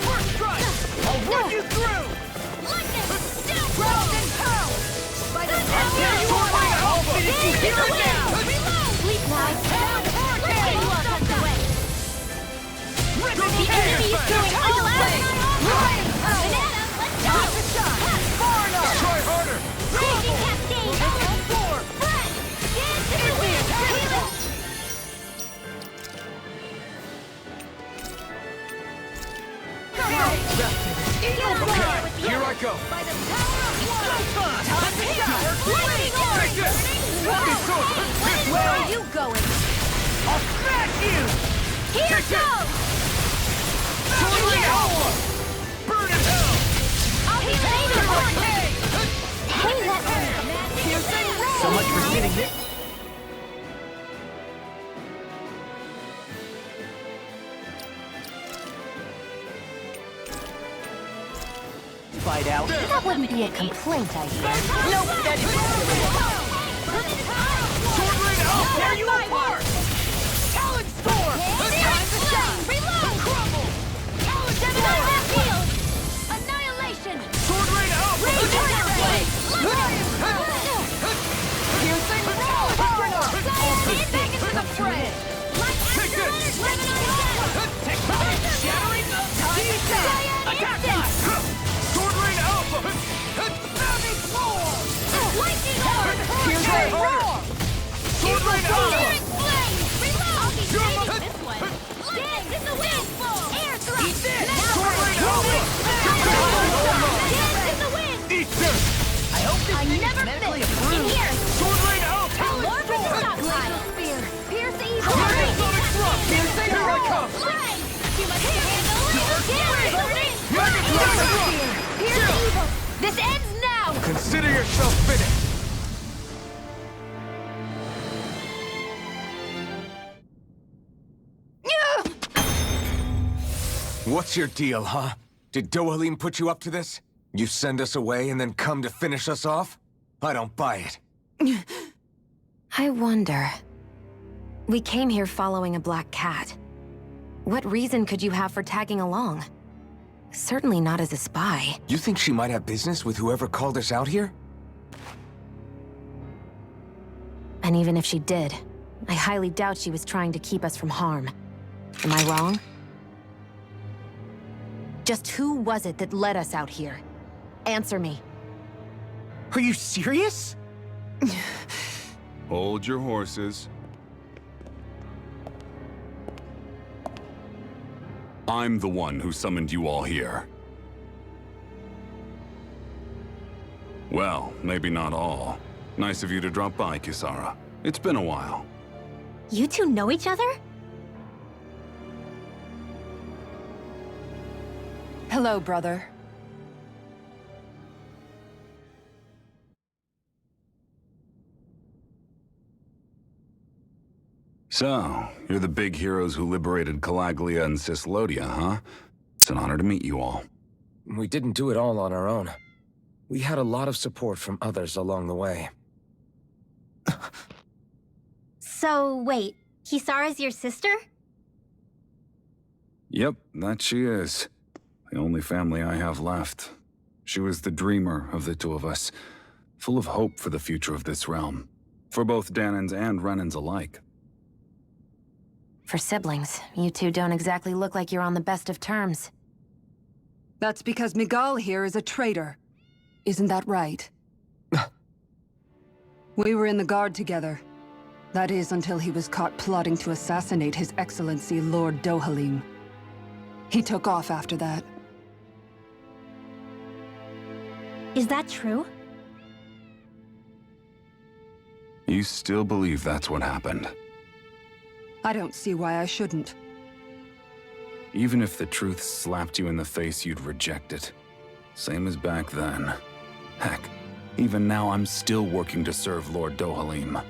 S8: First strike! I'll run you through!
S1: Lightning!
S8: Grounding Pow!
S1: By the
S8: Sword Rain Alpha!
S1: Here we go! Reload! Sleep now! Let's get you all tucked away! The enemy is going all out! Banana, let's go!
S8: Far enough! Try harder!
S1: Raging Cascade! Friend! Dance to the wind! Healing!
S8: Eagle Fire! Here I go!
S1: By the power of one!
S8: Time to shower!
S1: Lightning Orb!
S8: Take this!
S1: Where are you going?
S8: I'll smash you!
S1: Here
S8: Take it!
S1: goes!
S8: Sword Rain Alpha! Burn in hell!
S1: I'll heal it! Hey, that
S5: So much for sitting here. Fight out.
S3: That wouldn't be a complaint, I hear.
S8: Nope, that is Sword Rain Alpha! There you are! Talon Storm!
S1: Time to shine! Reload!
S8: Crumble! Talon
S1: Gemini
S8: Storm!
S1: Half Field! Annihilation!
S8: Sword Rain Alpha!
S1: Raging Blade!
S8: Lion Power! Piercing Roar!
S1: Stand back into the fray! Like
S8: Take
S1: Astral
S8: it!
S1: Energy!
S8: Take that! Shattering the Time Attack! Attack that! Sword Rain Alpha! Savage Roar!
S1: Lightning Orb!
S8: Piercing Roar! Sword Rain Alpha!
S1: Flame! Reload! I'll be taking this one! Dance in the wind! Air thrust!
S8: Eat this! Sword Rain Alpha!
S1: Dance in the wind!
S8: Eat this!
S5: I hope this
S1: I
S5: thing
S1: never
S5: is medically
S1: fit! In
S5: approved.
S1: here!
S8: Sword Rain Alpha!
S1: Lord with the stockpile! Spear! Pierce evil!
S8: Sonic Thrust! Here I come!
S1: Flame! You must handle it! Dance!
S8: Megatron Thrust!
S1: Pierce evil! This ends now!
S6: Consider yourself finished. What's your deal, huh? Did Dohalim put you up to this? You send us away and then come to finish us off? I don't buy it.
S3: I wonder. We came here following a black cat. What reason could you have for tagging along? Certainly not as a spy.
S6: You think she might have business with whoever called us out here?
S3: And even if she did, I highly doubt she was trying to keep us from harm. Am I wrong? Just who was it that led us out here? Answer me.
S5: Are you serious?
S9: Hold your horses. I'm the one who summoned you all here. Well, maybe not all. Nice of you to drop by, Kisara. It's been a while.
S4: You two know each other?
S10: Hello, brother.
S9: So, you're the big heroes who liberated Calaglia and Cyslodia, huh? It's an honor to meet you all.
S6: We didn't do it all on our own. We had a lot of support from others along the way.
S4: So, wait. Kisara's your sister?
S9: Yep, that she is. The only family I have left. She was the dreamer of the two of us, full of hope for the future of this realm, for both Dahnans and Renans alike.
S3: For siblings, you two don't exactly look like you're on the best of terms.
S10: That's because Miguel here is a traitor. Isn't that right? We were in the Guard together. That is, until he was caught plotting to assassinate His Excellency Lord Dohalim. He took off after that.
S4: Is that true?
S9: You still believe that's what happened?
S10: I don't see why I shouldn't.
S9: Even if the truth slapped you in the face, you'd reject it. Same as back then. Heck, even now I'm still working to serve Lord Dohalim.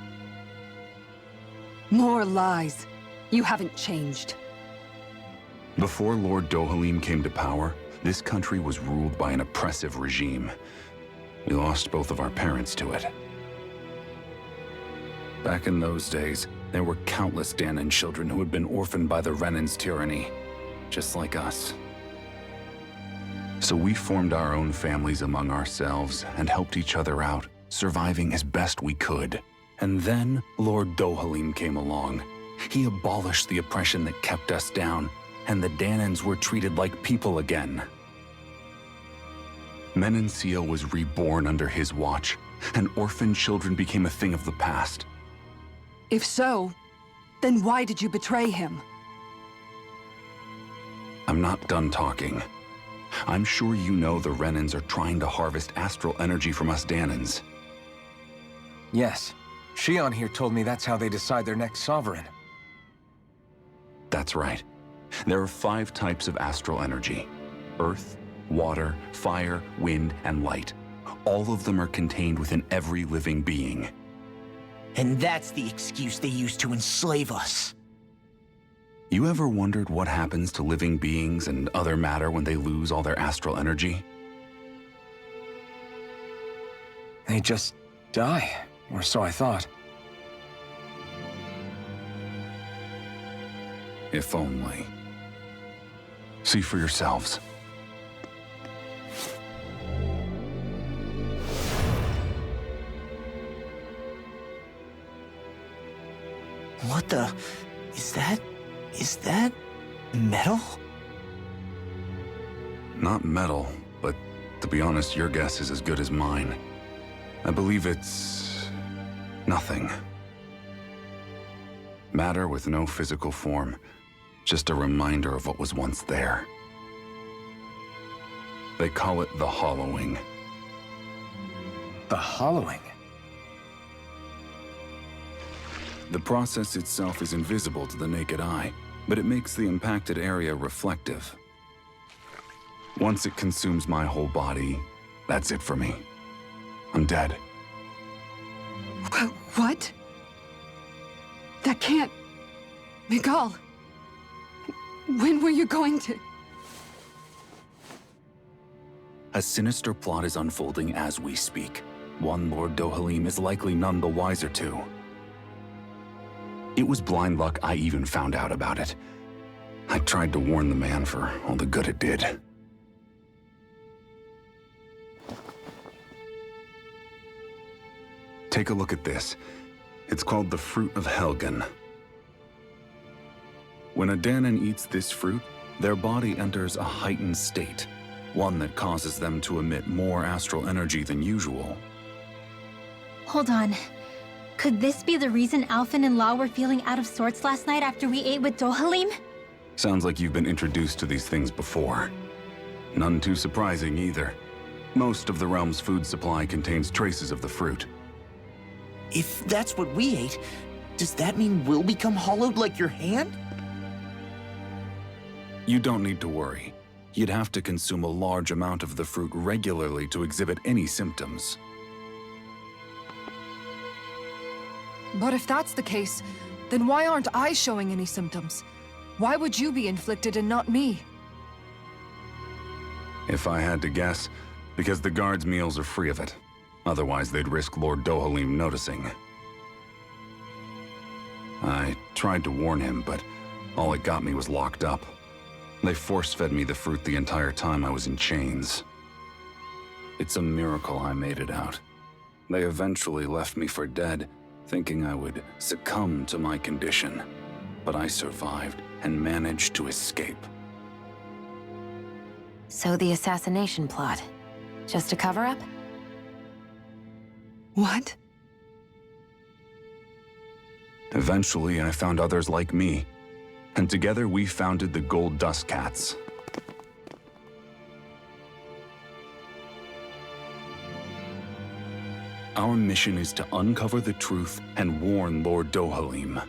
S10: More lies. You haven't changed.
S9: Before Lord Dohalim came to power, this country was ruled by an oppressive regime. We lost both of our parents to it. Back in those days, there were countless Dahnan children who had been orphaned by the Renan's tyranny, just like us. So we formed our own families among ourselves and helped each other out, surviving as best we could. And then Lord Dohalim came along. He abolished the oppression that kept us down, and the Dahnans were treated like people again. Menancia was reborn under his watch, and orphaned children became a thing of the past.
S10: If so, then why did you betray him?
S9: I'm not done talking. I'm sure you know the Renans are trying to harvest astral energy from us Dahnans.
S6: Yes. Shion here told me that's how they decide their next sovereign.
S9: That's right. There are 5 types of astral energy. Earth, water, fire, wind, and light. All of them are contained within every living being.
S5: And that's the excuse they use to enslave us.
S9: You ever wondered what happens to living beings and other matter when they lose all their astral energy?
S6: They just die, or so I thought.
S9: If only. See for yourselves.
S5: What the... Is that metal?
S9: Not metal, but to be honest, your guess is as good as mine. I believe it's... nothing. Matter with no physical form. Just a reminder of what was once there. They call it the hollowing.
S6: The hollowing?
S9: The process itself is invisible to the naked eye, but it makes the impacted area reflective. Once it consumes my whole body, that's it for me. I'm dead.
S10: What? That can't... Miguel! When were you going to...
S9: A sinister plot is unfolding as we speak. One Lord Dohalim is likely none the wiser to. It was blind luck I even found out about it. I tried to warn the man for all the good it did. Take a look at this. It's called the Fruit of Helgen. When a Dahnan eats this fruit, their body enters a heightened state, one that causes them to emit more astral energy than usual.
S4: Hold on. Could this be the reason Alphen and Law were feeling out of sorts last night after we ate with Dohalim?
S9: Sounds like you've been introduced to these things before. None too surprising either. Most of the realm's food supply contains traces of the fruit.
S5: If that's what we ate, does that mean we'll become hollowed like your hand?
S9: You don't need to worry. You'd have to consume a large amount of the fruit regularly to exhibit any symptoms.
S10: But if that's the case, Then why aren't I showing any symptoms? Why would you be inflicted and not me?
S9: If I had to guess, because the guards' meals are free of it. Otherwise, they'd risk Lord Dohalim noticing. I tried to warn him, but all it got me was locked up. They force-fed me the fruit the entire time I was in chains. It's a miracle I made it out. They eventually left me for dead, thinking I would succumb to my condition. But I survived and managed to escape.
S3: So the assassination plot, just a cover-up?
S10: What?
S9: Eventually, I found others like me, and together we founded the Gold Dust Cats. Our mission is to uncover the truth and warn Lord Dohalim.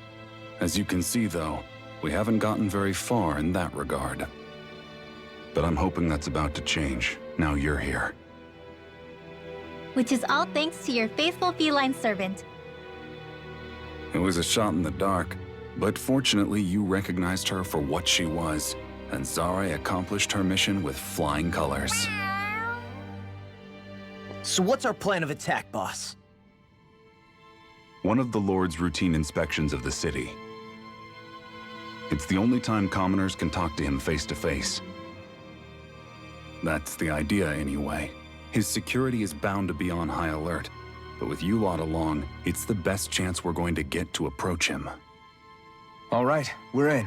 S9: As you can see, though, we haven't gotten very far in that regard. But I'm hoping that's about to change, now you're here.
S4: Which is all thanks to your faithful feline servant.
S9: It was a shot in the dark, but fortunately you recognized her for what she was, and Zare accomplished her mission with flying colors.
S5: So what's our plan of attack, boss?
S9: One of the Lord's routine inspections of the city. It's the only time commoners can talk to him face to face. That's the idea, anyway. His security is bound to be on high alert, but with you lot along, it's the best chance we're going to get to approach him.
S6: All right, we're in.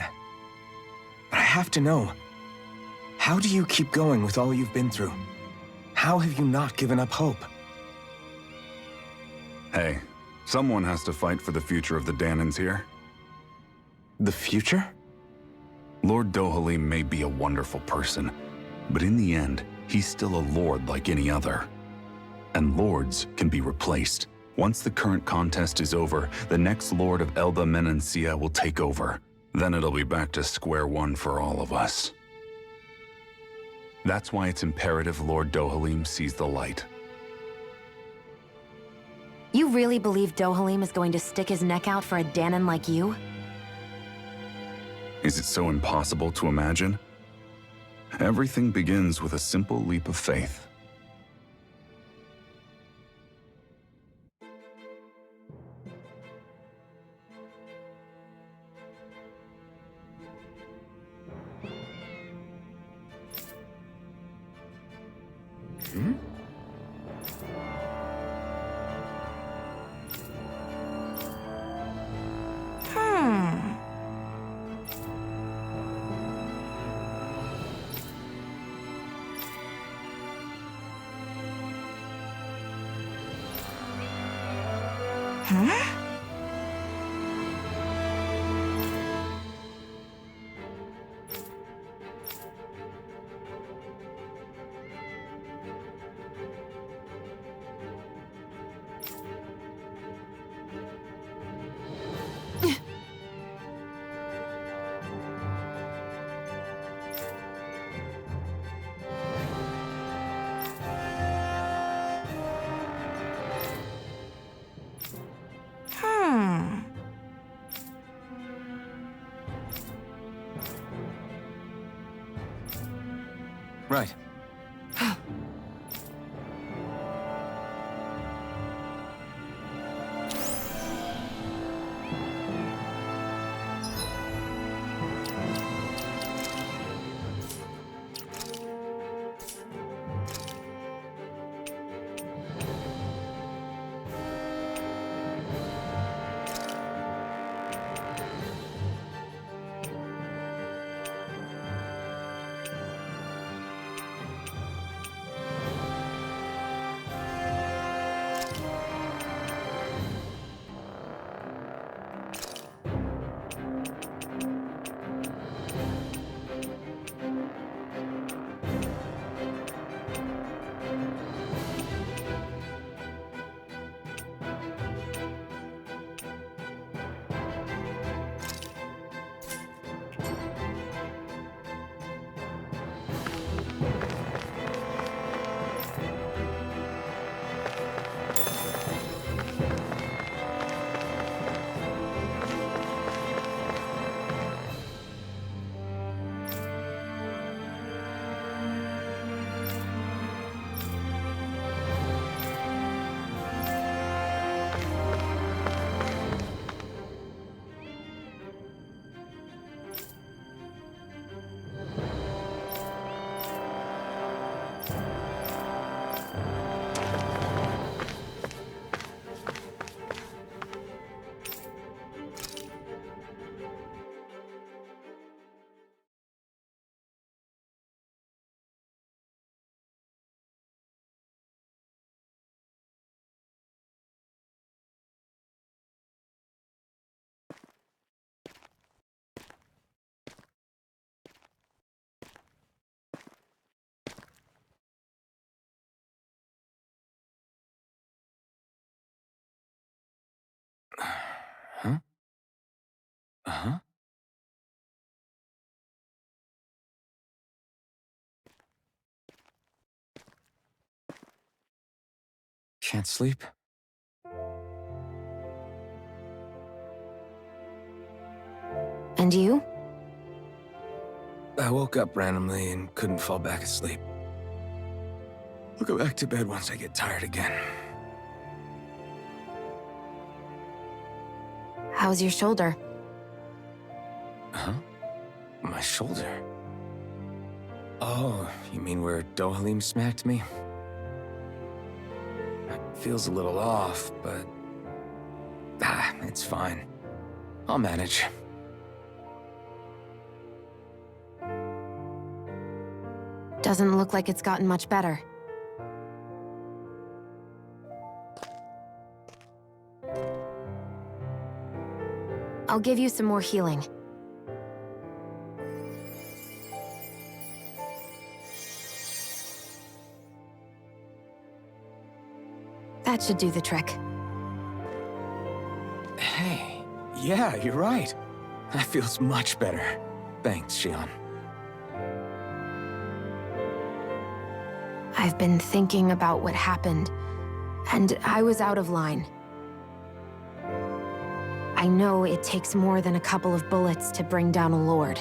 S6: But I have to know, how do you keep going with all you've been through? How have you not given up hope?
S9: Hey, someone has to fight for the future of the Dahnans here.
S6: The future?
S9: Lord Dohalim may be a wonderful person, but in the end, he's still a lord like any other. And lords can be replaced. Once the current contest is over, the next lord of Elba Menancia will take over. Then it'll be back to square one for all of us. That's why it's imperative Lord Dohalim sees the light.
S3: You really believe Dohalim is going to stick his neck out for a Dahnan like you?
S9: Is it so impossible to imagine? Everything begins with a simple leap of faith.
S6: Right. Uh-huh. Can't sleep?
S3: And you?
S6: I woke up randomly and couldn't fall back asleep. I'll go back to bed once I get tired again.
S3: How's your shoulder?
S6: Huh? My shoulder? Oh, you mean where Dohalim smacked me? It feels a little off, but... it's fine. I'll manage.
S3: Doesn't look like it's gotten much better. I'll give you some more healing. That should do the trick.
S6: Hey, yeah, you're right. That feels much better. Thanks, Xion.
S3: I've been thinking about what happened, and I was out of line. I know it takes more than a couple of bullets to bring down a lord.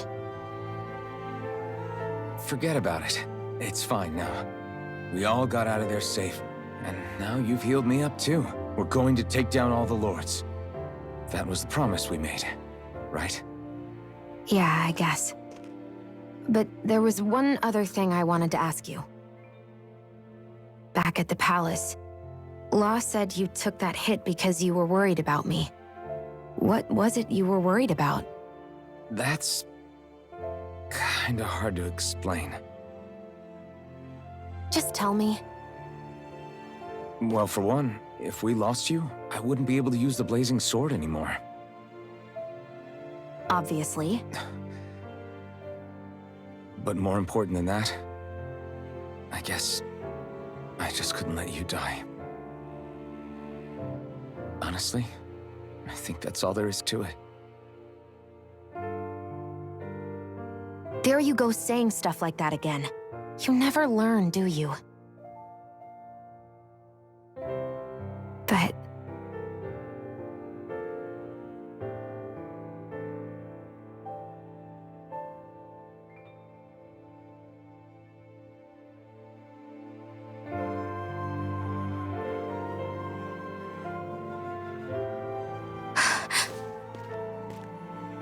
S6: Forget about it. It's fine now. We all got out of there safe, and now you've healed me up too. We're going to take down all the lords. That was the promise we made, right?
S3: Yeah, I guess. But there was one other thing I wanted to ask you. Back at the palace, Law said you took that hit because you were worried about me. What was it you were worried about?
S6: That's... kinda hard to explain.
S3: Just tell me.
S6: Well, for one, if we lost you, I wouldn't be able to use the blazing sword anymore.
S3: Obviously.
S6: But more important than that, I guess I just couldn't let you die. Honestly, I think that's all there is to it.
S3: There you go saying stuff like that again. You never learn, do you? But...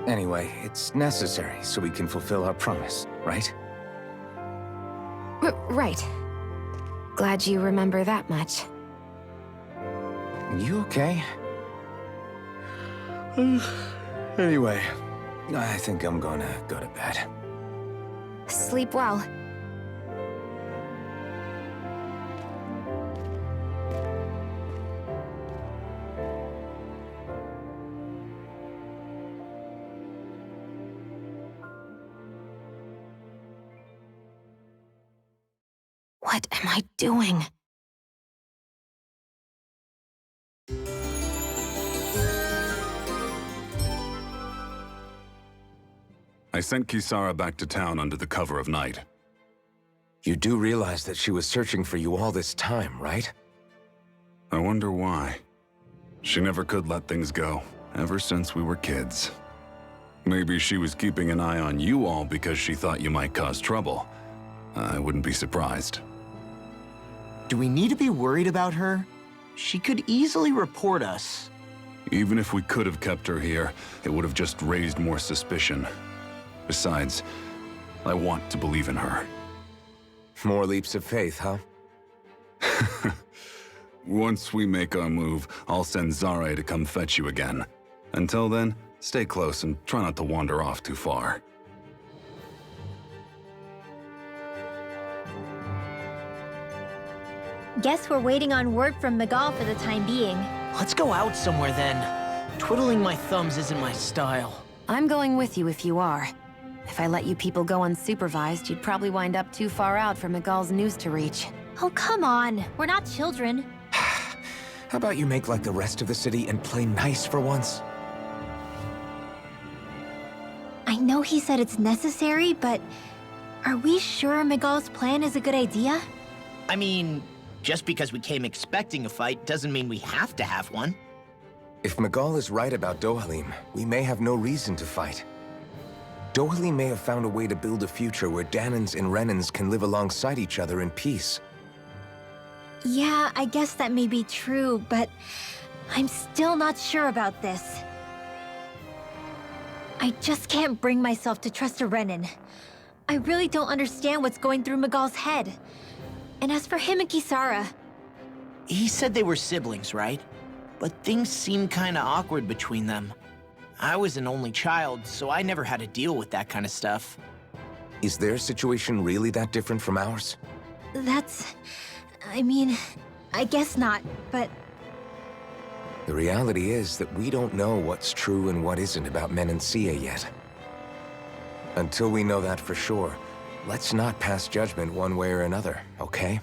S6: Anyway, it's necessary so we can fulfill our promise, right?
S3: Right. Glad you remember that much.
S6: You okay? Anyway, I think I'm gonna go to bed.
S3: Sleep well. What am I doing?
S9: I sent Kisara back to town under the cover of night.
S6: You do realize that she was searching for you all this time, right?
S9: I wonder why. She never could let things go, ever since we were kids. Maybe she was keeping an eye on you all because she thought you might cause trouble. I wouldn't be surprised.
S5: Do we need to be worried about her? She could easily report us.
S9: Even if we could have kept her here, it would have just raised more suspicion. Besides, I want to believe in her.
S6: More leaps of faith, huh?
S9: Once we make our move, I'll send Zare to come fetch you again. Until then, stay close and try not to wander off too far.
S4: Guess we're waiting on word from Miguel for the time being.
S5: Let's go out somewhere then. Twiddling my thumbs isn't my style.
S3: I'm going with you if you are. If I let you people go unsupervised, you'd probably wind up too far out for Miguel's news to reach.
S4: Oh, come on. We're not children.
S6: How about you make like the rest of the city and play nice for once?
S4: I know he said it's necessary, but are we sure Miguel's plan is a good idea?
S5: I mean, just because we came expecting a fight doesn't mean we have to have one.
S6: If Miguel is right about Dohalim, we may have no reason to fight. Dohalim may have found a way to build a future where Dahnans and Renans can live alongside each other in peace.
S4: Yeah, I guess that may be true, but I'm still not sure about this. I just can't bring myself to trust a Renan. I really don't understand what's going through Miguel's head. And as for him and Kisara...
S5: He said they were siblings, right? But things seemed kinda awkward between them. I was an only child, so I never had to deal with that kind of stuff.
S6: Is their situation really that different from ours?
S4: I mean, I guess not, but...
S6: The reality is that we don't know what's true and what isn't about Menancia yet. Until we know that for sure, let's not pass judgment one way or another, okay?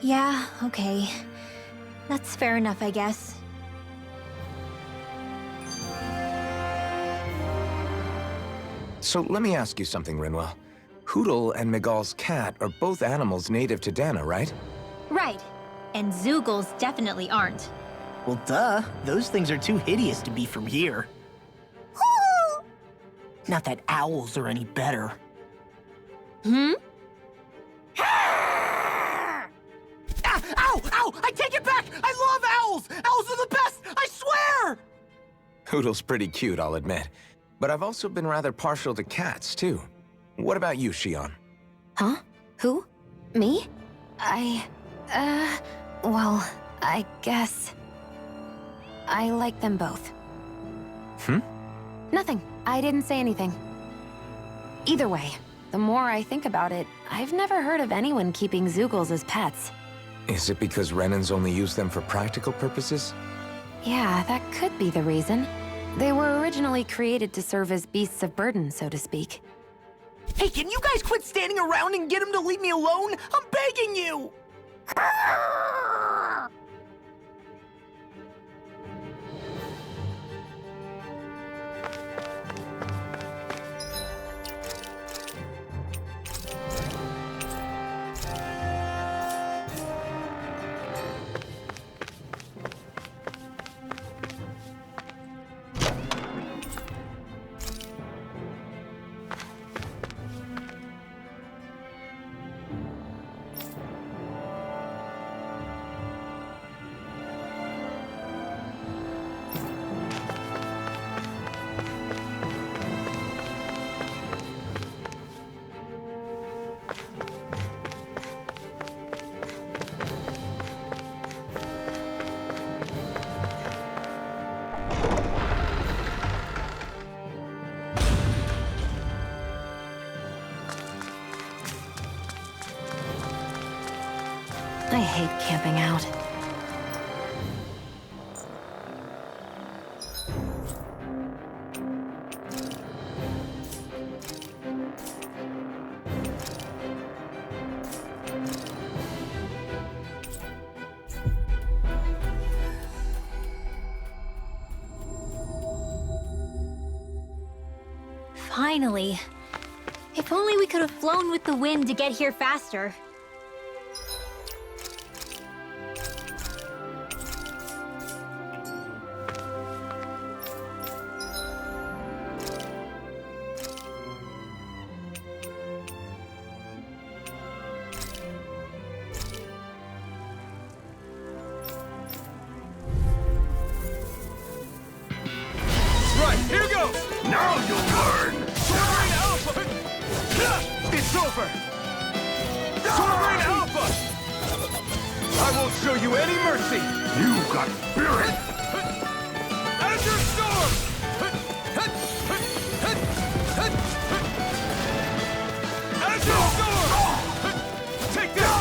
S4: Yeah, okay. That's fair enough, I guess.
S6: So let me ask you something, Rinwell. Hootle and Miguel's cat are both animals native to Dahna, right?
S4: Right. And Zoogles definitely aren't.
S5: Well, duh. Those things are too hideous to be from here. Not that owls are any better.
S4: Hmm?
S5: Ah! Ow! Ow! I take it back! I love owls! Owls are the best! I swear!
S6: Hootle's pretty cute, I'll admit. But I've also been rather partial to cats, too. What about you, Xion?
S3: Huh? Who? Me? Well, I guess... I like them both. Nothing. I didn't say anything. Either way, the more I think about it, I've never heard of anyone keeping Zoogles as pets.
S6: Is it because Renans only use them for practical purposes?
S3: Yeah, that could be the reason. They were originally created to serve as beasts of burden, so to speak.
S5: Hey, can you guys quit standing around and get him to leave me alone? I'm begging you!
S3: I hate camping out.
S4: Finally. If only we could have flown with the wind to get here faster.
S8: Right, here goes! Now you'll learn! Soaring Alpha! It's over! Soaring Alpha! I won't show you any mercy! You got spirit! Azure Storm! Azure Storm! Take this!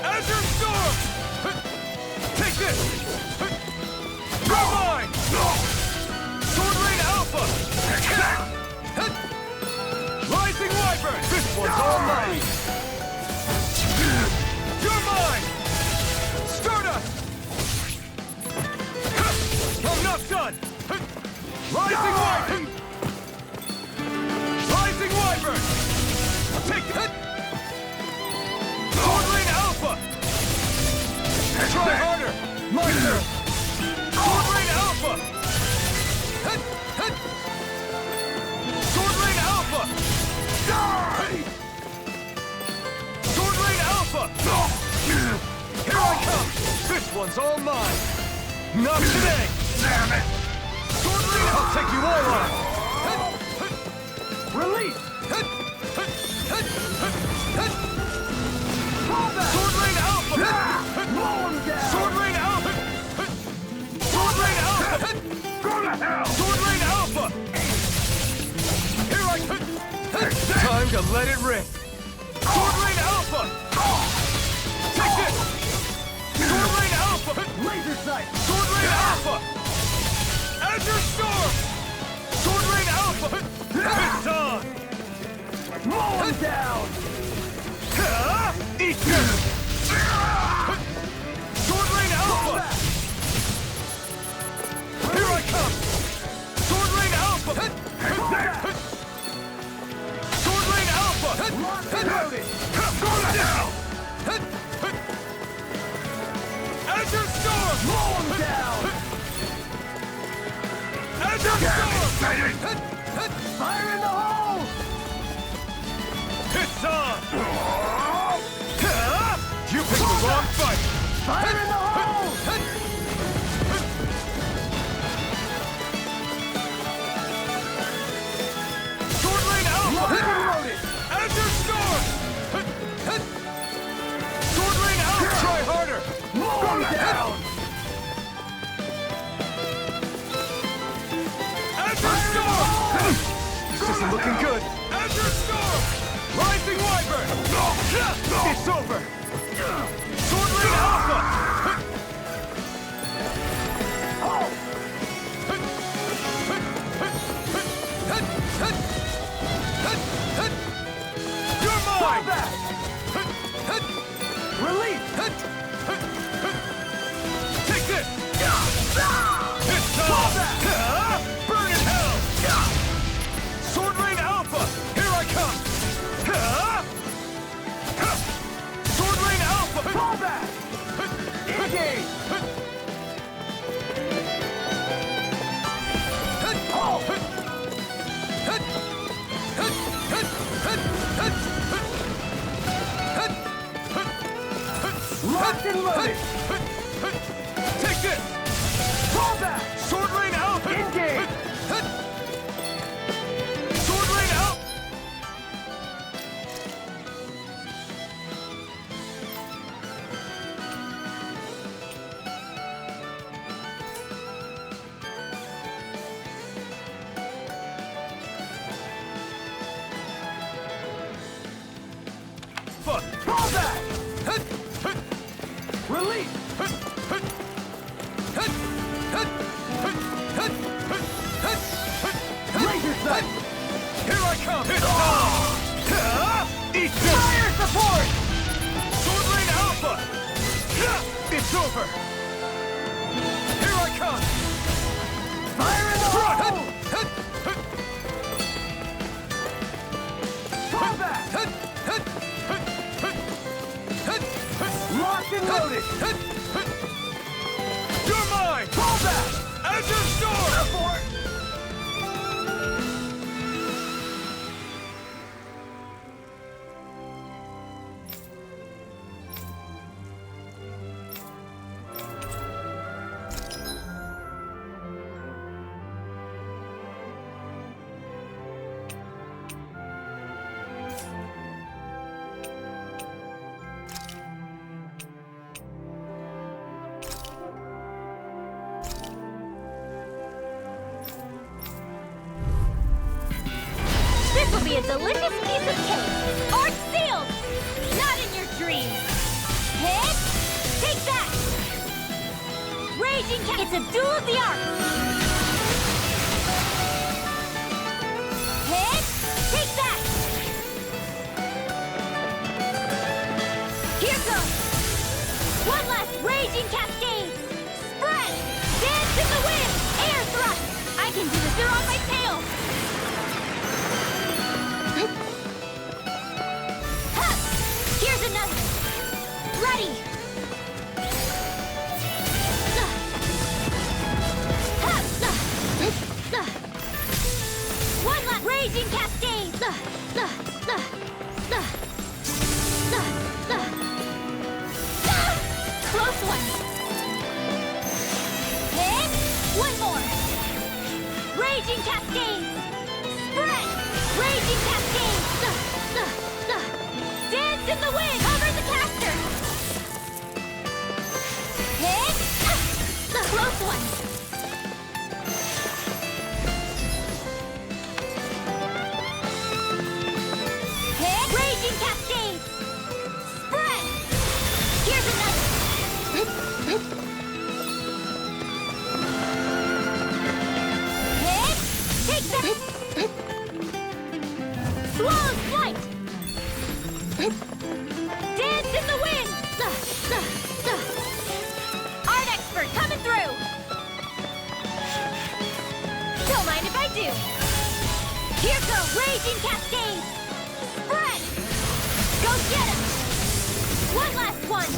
S8: Azure Storm! Take this! You're mine! Sword Rain Alpha! Rising Wyvern! This one's all mine! You're mine! Stardust! I'm not done! Rising Wyvern! Sword Rain Alpha! Sword Rain Alpha! Sword Rain Alpha! Here I come! This one's all mine! Not today! Damn it! Sword Rain, I'll take you all on! Release! Sword Rain Alpha! Blow him down! Sword Rain Alpha! Sword Rain Alpha! Go to hell! Sword Rain Alpha! Here I come! Time to let it rip! Sword Rain Alpha! Take this! Sword Rain Alpha! Laser sight! Sword Rain Alpha! Azure Storm! Sword Rain Alpha! It's on! Mow him down! Eat this! Sword Rain Alpha! Here I come! Sword Rain Alpha! Sword Rain Alpha! Go down! Azure Storm! Mow him down! Azure Storm! Fire in the hole! It's on! You picked the wrong fight! Fire in the hole! Sword Rain Alpha! Reloaded! Azure Storm! Sword Rain Alpha! Try harder! Go down! Azure Storm! This isn't looking good! Azure Storm! Rising Wyvern! It's over! Sword Rain Alpha! You're mine! Release! Take this! It's on! Burn in hell! Sword Rain Alpha! Here I come! Sword Rain Alpha! Fall back! Engage! Locked and loaded! Take this! Fall back! Sword Rain Alpha! Engage! Sword Rain Alpha! Fall back! Release! Laser sight! Here I come! It's on! Eat this! Fire support! Sword Rain Alpha! It's over! Here I come! Fire in the hole! Fall back! Locked and loaded! You're mine! Fall back! Azure Storm! Support!
S1: This will be a delicious piece of cake! Art sealed! Not in your dreams! Hit! Take that! Raging Cat! It's a duel of the arts! Hit! Take that! Here goes! One last Raging Cascade! Spread! Dance in the wind! Air thrust! I can do this! They're on my tail! Here's another! Ready! Raging Cascades! Spread! Raging Cascades! Dance in the wind! Cover the caster! Hit! Close one! Hit! Raging Cascades! Spread! Here's another! Hit! Take that! Swallow's Flight! Dance in the wind! Art expert coming through! Don't mind if I do! Here go Raging Cascades! Spread! Go get him! One last one!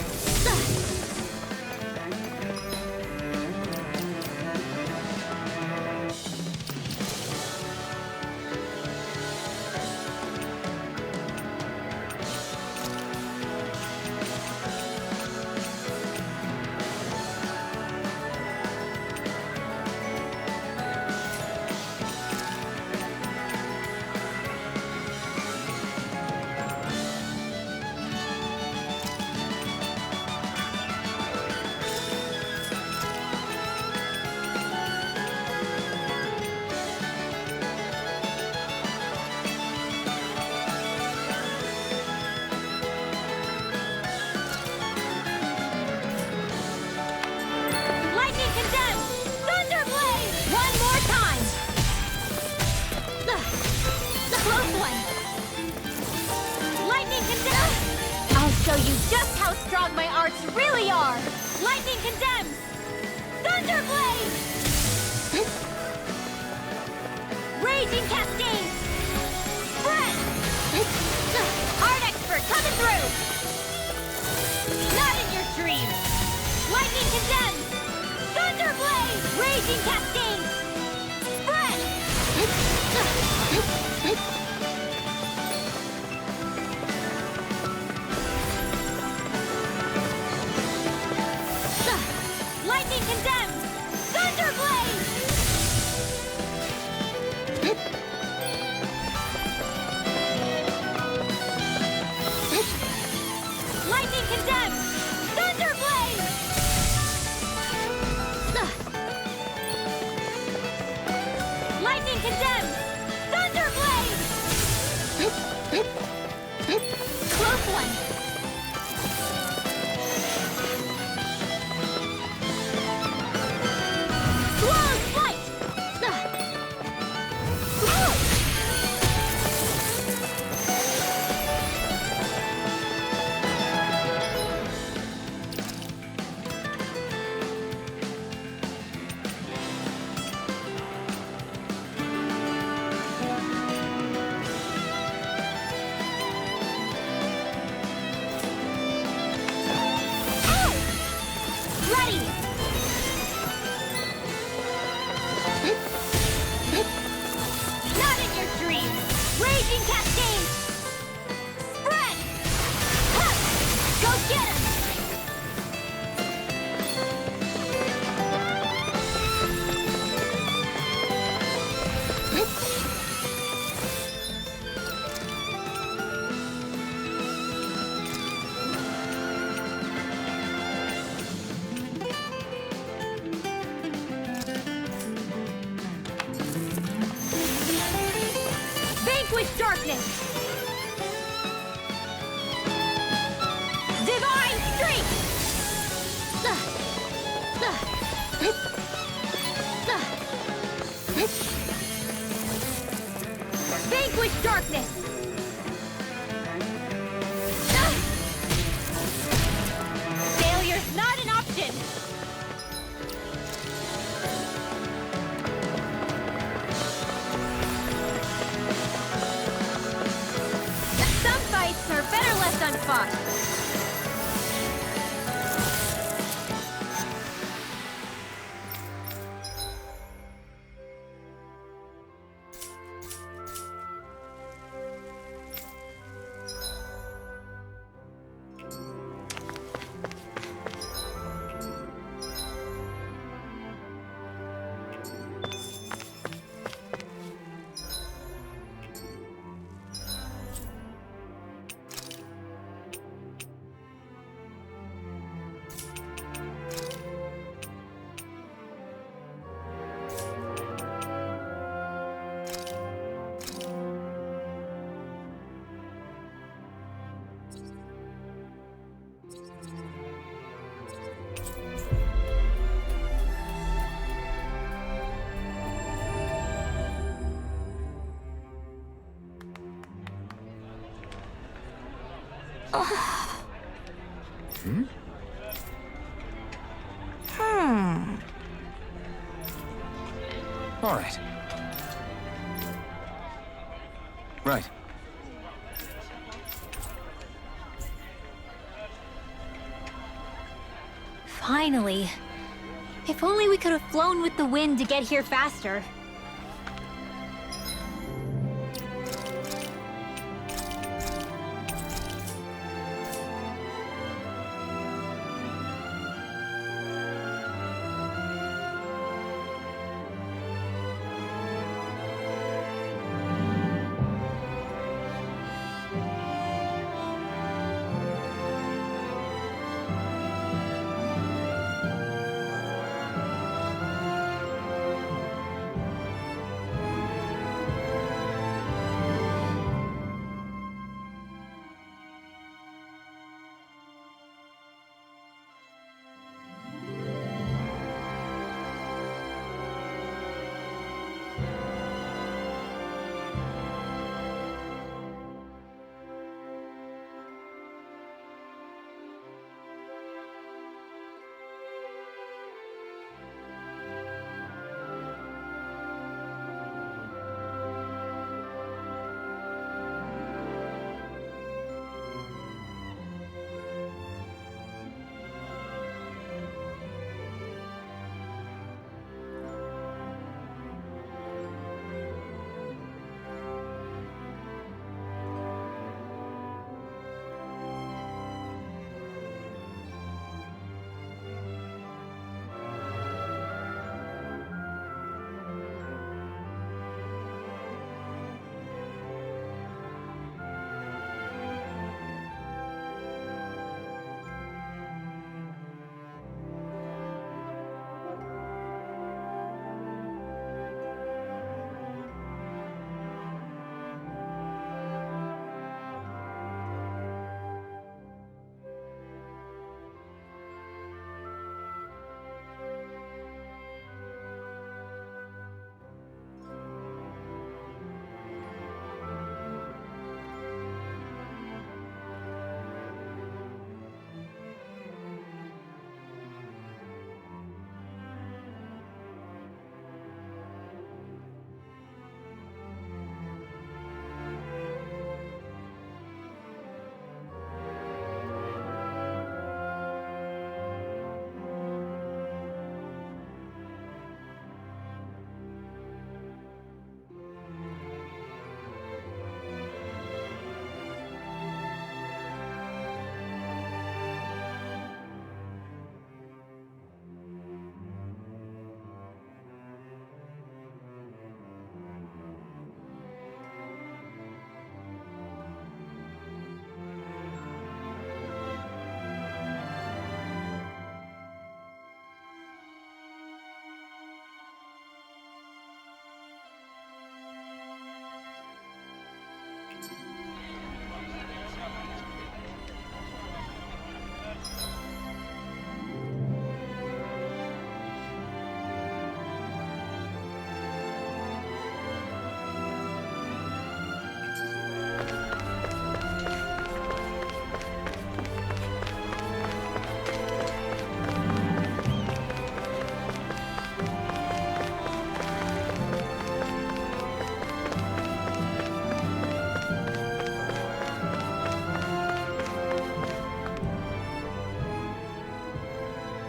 S1: Lightning Condemned! Thunderblaze! One more time! The close one! Lightning Condemned! I'll show you just how strong my arts really are! Lightning Condemns! Thunderblaze! Raging Cascades! Spread! Art expert coming through! Not in your dreams! Lightning Condemns! Thunderblaze! Raging Cascades! Spread! Lightning Condemns! Thunderblaze! Lightning Condemns! Thunderblaze! Lightning Condemns! Thunderblaze! Close one! Swallow's Flight! Ready! Not in your dreams! Raging Cascades! Spread! Huh! Go get him! Vanquish darkness! Divine strength! Vanquish darkness! Failure's not an option! Some fights are better left unfought.
S6: All right. Right.
S4: Finally. If only we could have flown with the wind to get here faster.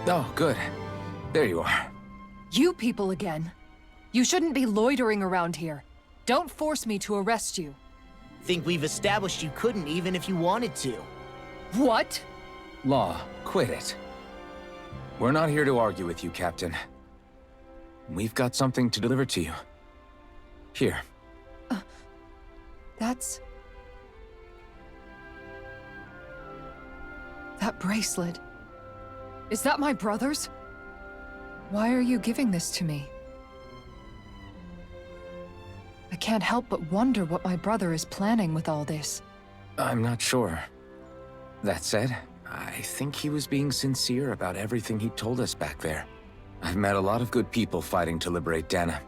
S6: Oh, good. There you are.
S10: You people again. You shouldn't be loitering around here. Don't force me to arrest you.
S5: Think we've established you couldn't even if you wanted to.
S10: What?
S6: Law, quit it. We're not here to argue with you, Captain. We've got something to deliver to you. Here.
S10: That's... That bracelet. Is that my brother's? Why are you giving this to me? I can't help but wonder what my brother is planning with all this.
S6: I'm not sure. That said, I think he was being sincere about everything he told us back there. I've met a lot of good people fighting to liberate Dahna.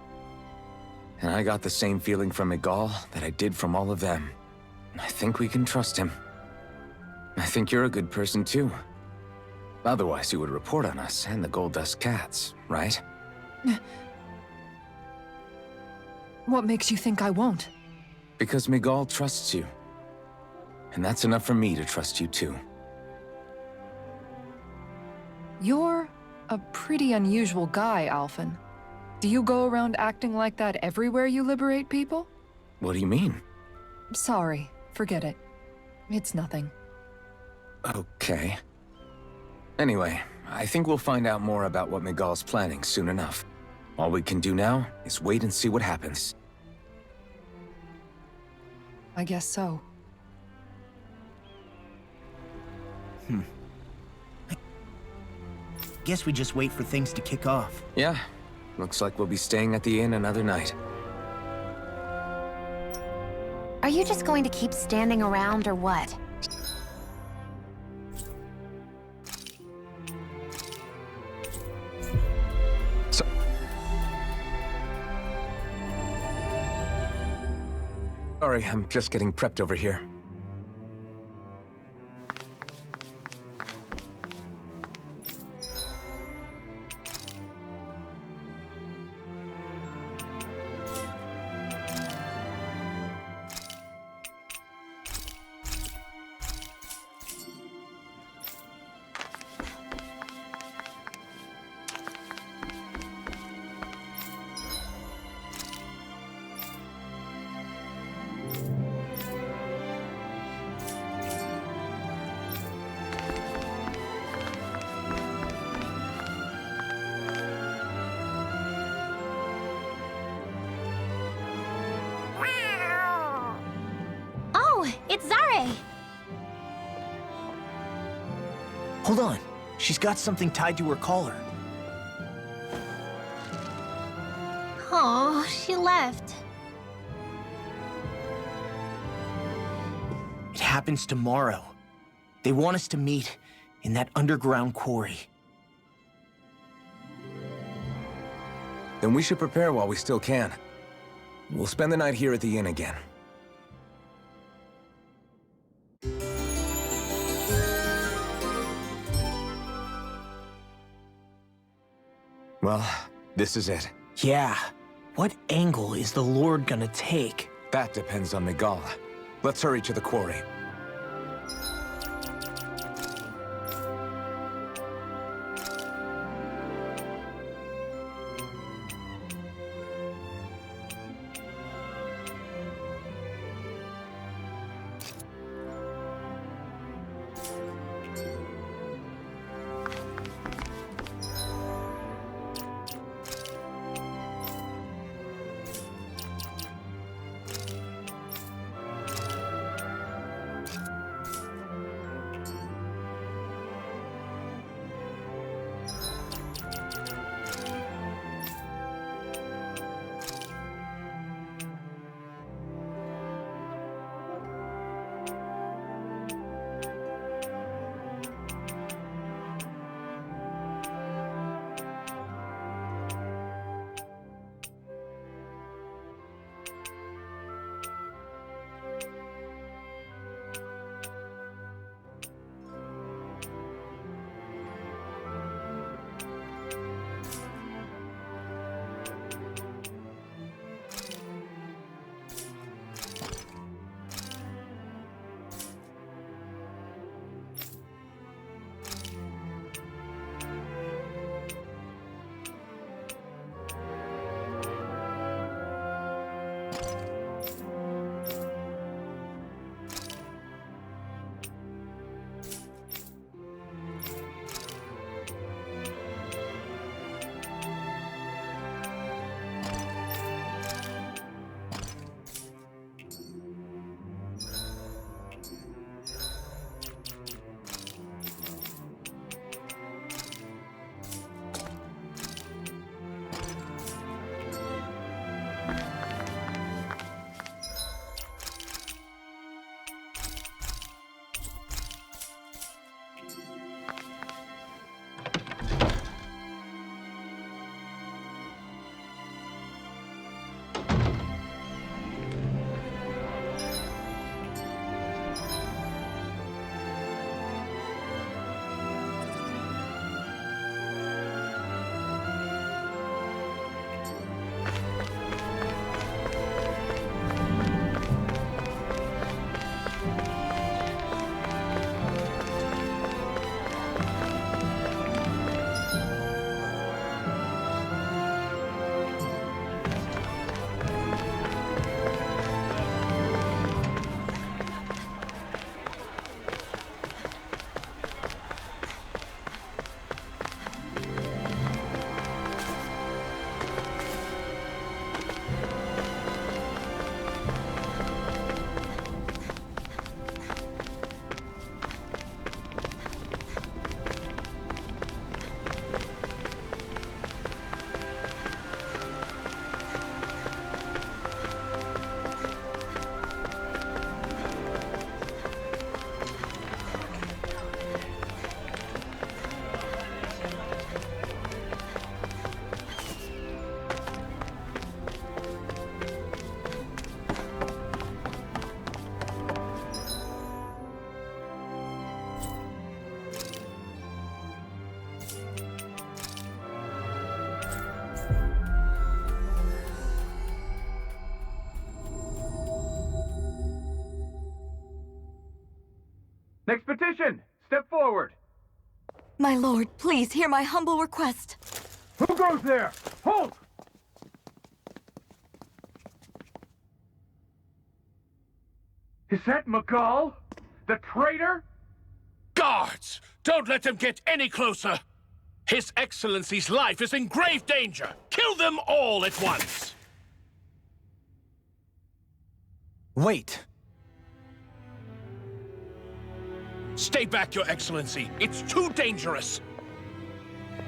S6: And I got the same feeling from Igal that I did from all of them. I think we can trust him. I think you're a good person too. Otherwise, you would report on us and the Gold Dust Cats, right?
S10: What makes you think I won't?
S6: Because Miguel trusts you. And that's enough for me to trust you too.
S10: You're a pretty unusual guy, Alphen. Do you go around acting like that everywhere you liberate people?
S6: What do you mean?
S10: Sorry, forget it. It's nothing.
S6: Okay. Anyway, I think we'll find out more about what Miguel's planning soon enough. All we can do now is wait and see what happens.
S10: I guess so.
S5: Guess we just wait for things to kick off.
S6: Yeah, looks like we'll be staying at the inn another night.
S3: Are you just going to keep standing around or what?
S6: Sorry, I'm just getting prepped over here.
S1: Oh, it's Zare!
S5: Hold on. She's got something tied to her collar.
S4: Oh, she left.
S5: It happens tomorrow. They want us to meet in that underground quarry.
S6: Then we should prepare while we still can. We'll spend the night here at the inn again. Well, this is it.
S5: Yeah. What angle is the Lord gonna take?
S6: That depends on Miguel. Let's hurry to the quarry.
S8: Next petition! Step forward!
S1: My lord, please hear my humble request.
S8: Who goes there? Halt! Is that Magal? The traitor?
S11: Guards! Don't let them get any closer! His Excellency's life is in grave danger! Kill them all at once!
S5: Wait.
S11: Stay back, Your Excellency. It's too dangerous.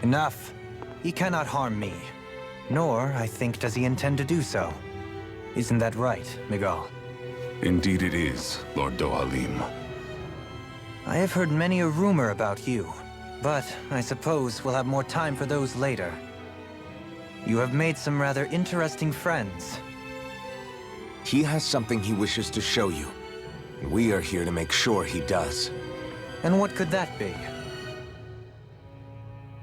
S12: Enough. He cannot harm me. Nor, I think, does he intend to do so. Isn't that right, Miguel?
S9: Indeed it is, Lord Dohalim.
S12: I have heard many a rumor about you, but I suppose we'll have more time for those later. You have made some rather interesting friends.
S6: He has something he wishes to show you. And we are here to make sure he does.
S12: And what could that be?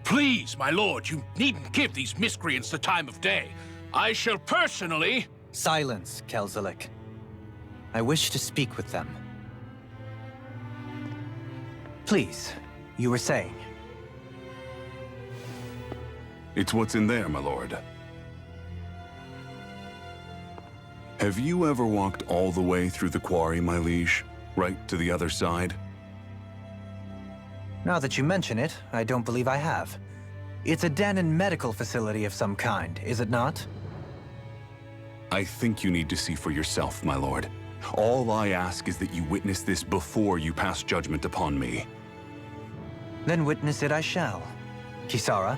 S11: Please, my lord, you needn't give these miscreants the time of day. I shall personally...
S12: Silence, Kelzelik. I wish to speak with them. Please, you were saying.
S9: It's what's in there, my lord. Have you ever walked all the way through the quarry, my liege? Right to the other side?
S12: Now that you mention it, I don't believe I have. It's a Dahnan medical facility of some kind, is it not?
S9: I think you need to see for yourself, my lord. All I ask is that you witness this before you pass judgment upon me.
S12: Then witness it I shall. Kisara,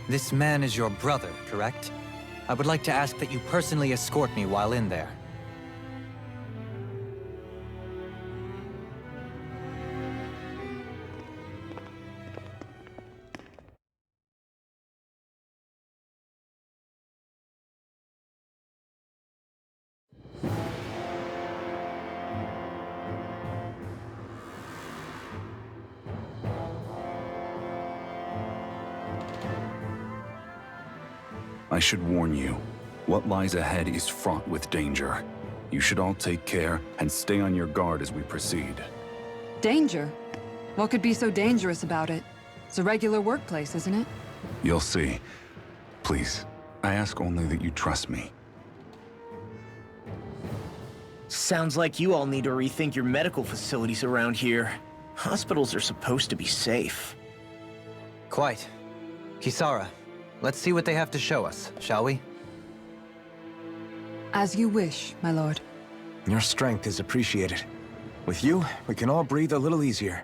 S12: this man is your brother, correct? I would like to ask that you personally escort me while in there.
S9: I should warn you, what lies ahead is fraught with danger. You should all take care and stay on your guard as we proceed.
S10: Danger? What could be so dangerous about it? It's a regular workplace, isn't it?
S9: You'll see. Please, I ask only that you trust me.
S5: Sounds like you all need to rethink your medical facilities around here. Hospitals are supposed to be safe.
S12: Quite. Kisara, let's see what they have to show us, shall we?
S10: As you wish, my lord.
S6: Your strength is appreciated. With you, we can all breathe a little easier.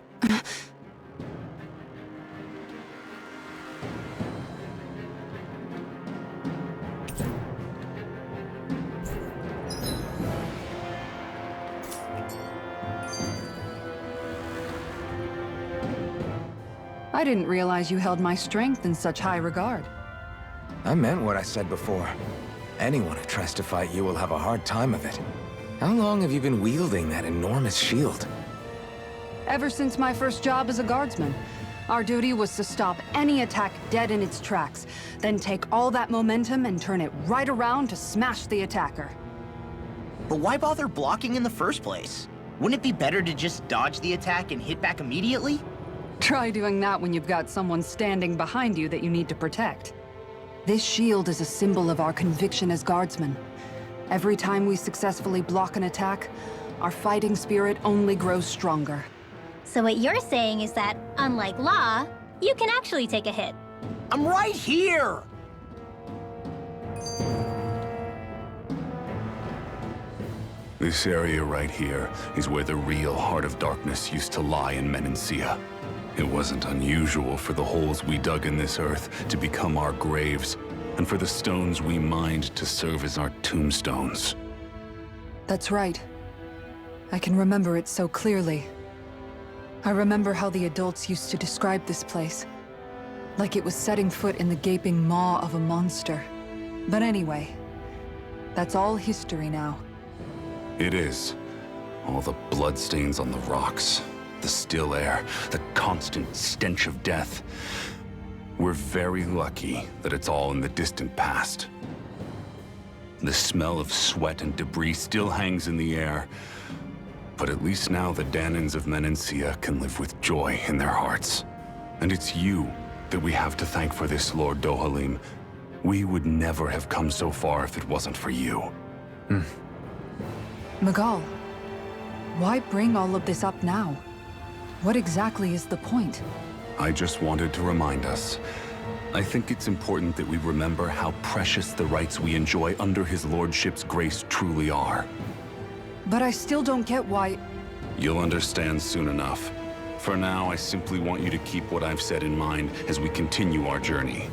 S10: I didn't realize you held my strength in such high regard.
S6: I meant what I said before. Anyone who tries to fight you will have a hard time of it. How long have you been wielding that enormous shield?
S10: Ever since my first job as a guardsman. Our duty was to stop any attack dead in its tracks, then take all that momentum and turn it right around to smash the attacker.
S5: But why bother blocking in the first place? Wouldn't it be better to just dodge the attack and hit back immediately?
S10: Try doing that when you've got someone standing behind you that you need to protect. This shield is a symbol of our conviction as guardsmen. Every time we successfully block an attack, our fighting spirit only grows stronger.
S1: So what you're saying is that, unlike Law, you can actually take a hit.
S5: I'm right here!
S9: This area right here is where the real Heart of Darkness used to lie in Menancia. It wasn't unusual for the holes we dug in this earth to become our graves, and for the stones we mined to serve as our tombstones.
S10: That's right. I can remember it so clearly. I remember how the adults used to describe this place. Like it was setting foot in the gaping maw of a monster. But anyway, that's all history now.
S9: It is. All the bloodstains on the rocks, the still air, the constant stench of death. We're very lucky that it's all in the distant past. The smell of sweat and debris still hangs in the air, But at least now the Dahnans of Menancia can live with joy in their hearts. And it's you that we have to thank for this, Lord Dohalim. We would never have come so far if it wasn't for you.
S10: Magal, why bring all of this up now? What exactly is the point?
S9: I just wanted to remind us. I think it's important that we remember how precious the rights we enjoy under his lordship's grace truly are.
S10: But I still don't get why...
S9: You'll understand soon enough. For now, I simply want you to keep what I've said in mind as we continue our journey.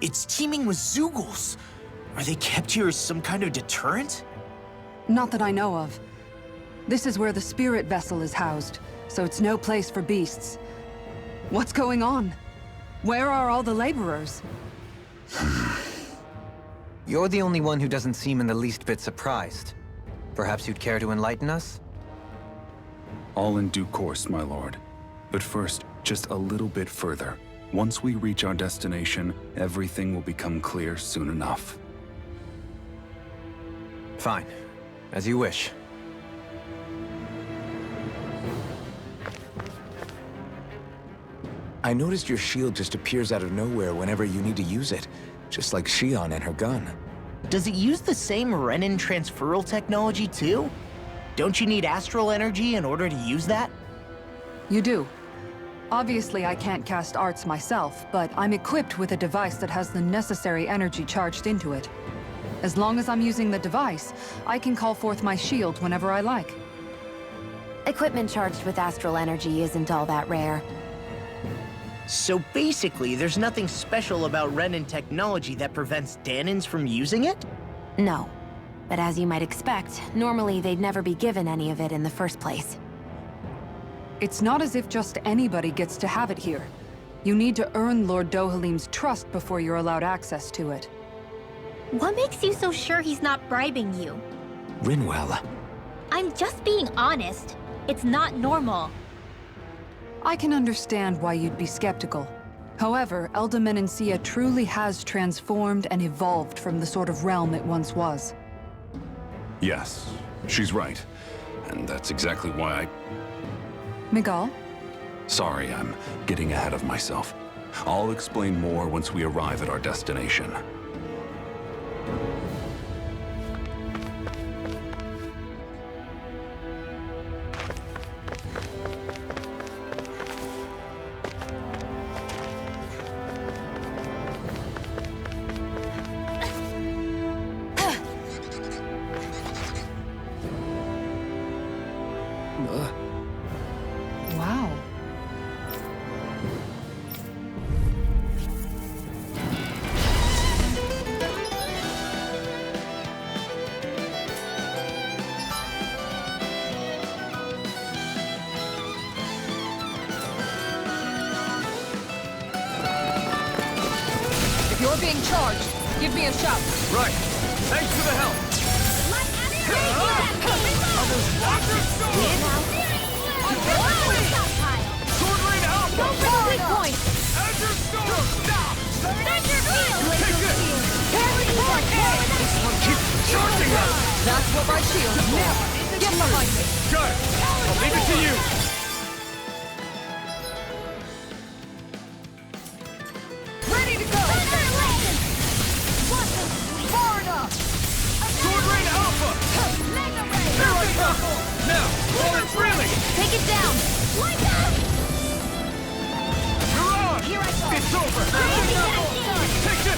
S5: It's teeming with Zeugles. Are they kept here as some kind of deterrent?
S10: Not that I know of. This is where the spirit vessel is housed, so it's no place for beasts. What's going on? Where are all the laborers?
S12: You're the only one who doesn't seem in the least bit surprised. Perhaps you'd care to enlighten us?
S9: All in due course, my lord. But first, just a little bit further. Once we reach our destination, everything will become clear soon enough.
S12: Fine. As you wish.
S6: I noticed your shield just appears out of nowhere whenever you need to use it, just like Shion and her gun.
S5: Does it use the same Renin transferal technology too? Don't you need astral energy in order to use that?
S10: You do. Obviously, I can't cast arts myself, but I'm equipped with a device that has the necessary energy charged into it. As long as I'm using the device, I can call forth my shield whenever I like.
S3: Equipment charged with astral energy isn't all that rare.
S5: So basically, there's nothing special about Renin technology that prevents Dahnans from using it?
S3: No. But as you might expect, normally they'd never be given any of it in the first place.
S10: It's not as if just anybody gets to have it here. You need to earn Lord Dohalim's trust before you're allowed access to it.
S4: What makes you so sure he's not bribing you?
S6: Rinwell.
S4: I'm just being honest. It's not normal.
S10: I can understand why you'd be skeptical. However, Elda Menancia truly has transformed and evolved from the sort of realm it once was.
S9: Yes, she's right. And that's exactly why
S10: Miguel?
S9: Sorry, I'm getting ahead of myself. I'll explain more once we arrive at our destination.
S10: Wow.
S13: If you're being charged, give me a shout.
S8: Right. Thanks for the help. Sword Rain Alpha!
S1: Go for the weak point!
S8: Azure Storm! Stop!
S1: Bend your field!
S8: Take this!
S1: This
S8: one keeps charging us!
S13: That's what my shield's for. Get behind me.
S8: Got it! I'll leave it to you!
S13: Ready to go! Far enough!
S8: Sword Rain Alpha! Here I come! Now, roll it freely!
S1: Take it down! Light up!
S8: You're on!
S1: Here I go!
S8: It's over! Take this!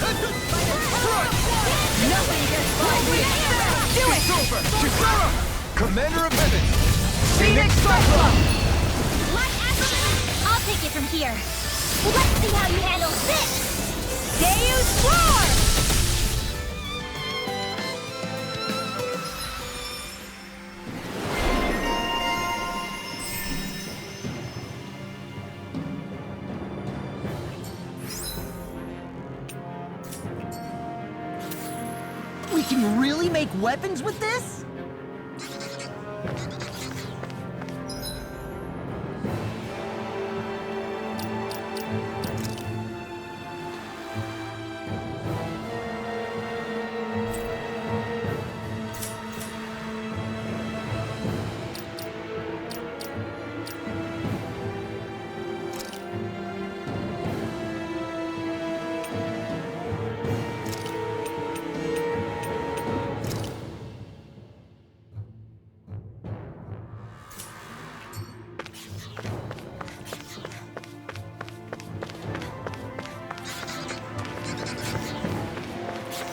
S8: Front!
S13: Nothing gets by me! Do it!
S8: It's over! Kisara! Commander of Heaven!
S13: Phoenix Cyclone!
S1: Light activate! I'll take it from here. Let's see how you handle this! Deus Roar!
S5: We can really make weapons with this?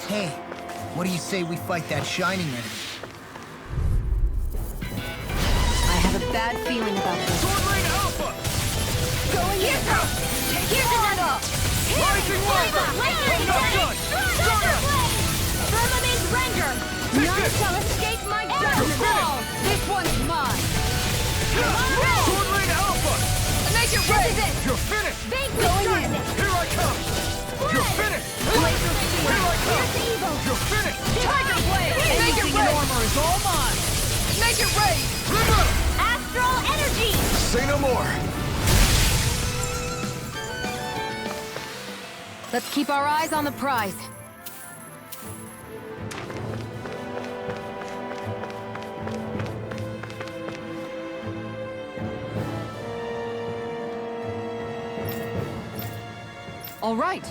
S5: Hey, what do you say we fight that shining enemy?
S3: I have a bad feeling about this.
S8: Sword Rain Alpha!
S1: Going here! Here's another!
S8: Rising Lava! Not done! Stardust!
S1: Firmament Render! None shall escape my downfall!
S13: This one's mine.
S8: Sword Rain Alpha!
S13: Make it rain!
S8: You're finished!
S1: Going in!
S8: Here I come! You're finished! Here I come! You're finished!
S13: Tiger Blade! Make it rain!
S8: Armor is all mine!
S13: Make it rain!
S8: River!
S1: Astral Energy!
S8: Say no more!
S3: Let's keep our eyes on the prize.
S10: All right.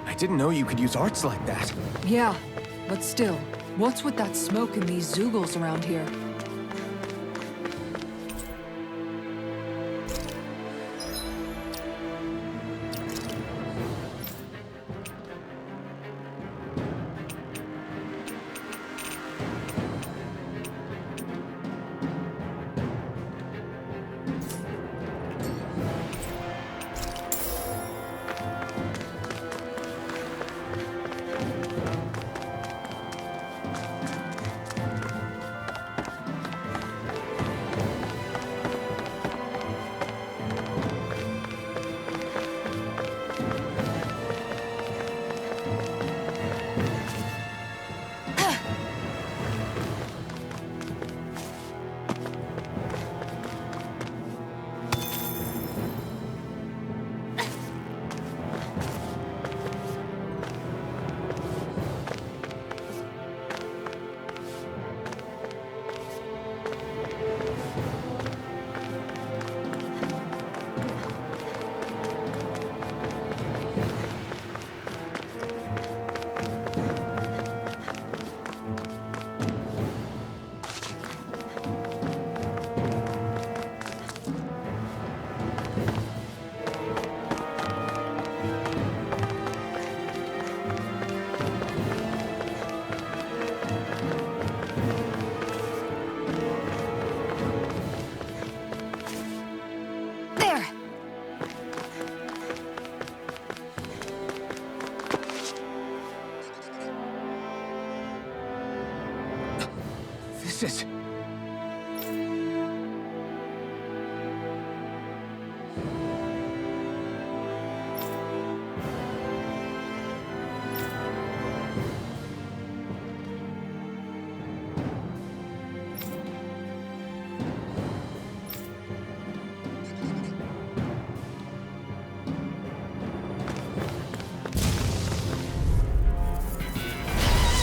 S6: I didn't know you could use arts like that.
S10: Yeah, but still, what's with that smoke and these Zeugles around here?
S6: This is...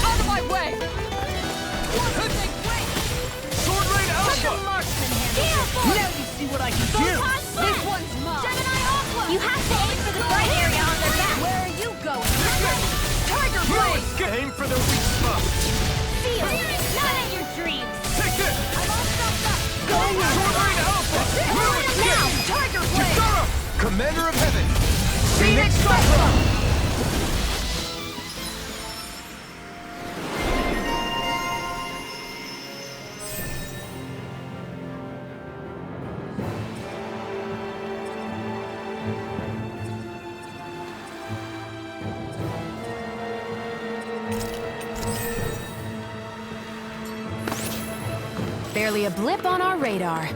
S13: Out of my way!
S8: Sword Rain Alpha!
S5: Now you see what I can do!
S13: This one's mine!
S1: Gemini Aqua! You have to aim for the bright area on their back!
S13: Where are you going? Tiger Blade!
S8: Aim for their weak spot!
S1: Seal! Not in your dreams!
S8: Take this!
S13: I'm all stuffed up!
S8: Go! Sword Rain Alpha!
S13: Now! Tiger Blade!
S8: Kisara! Commander of Heaven!
S13: Phoenix Cyclone!
S3: Barely a blip on our radar.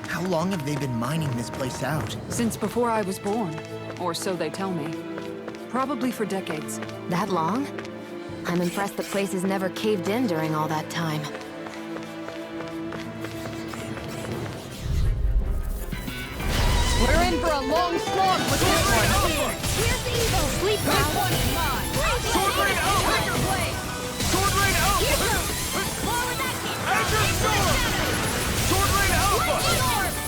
S5: How long have they been mining this place out?
S10: Since before I was born. Or so they tell me. Probably for decades.
S3: That long? I'm impressed the place has never caved in during all that time.
S13: We're in for a long slog with this one!
S1: Here's evil! Sleep
S13: This
S1: now!
S13: one's mine!
S8: Sword Rain Alpha!
S13: Tiger Blade!
S8: Sword Rain Alpha!
S1: More with that kid!
S8: Azure Storm! Sword Rain Alpha!
S1: Lightning Orb!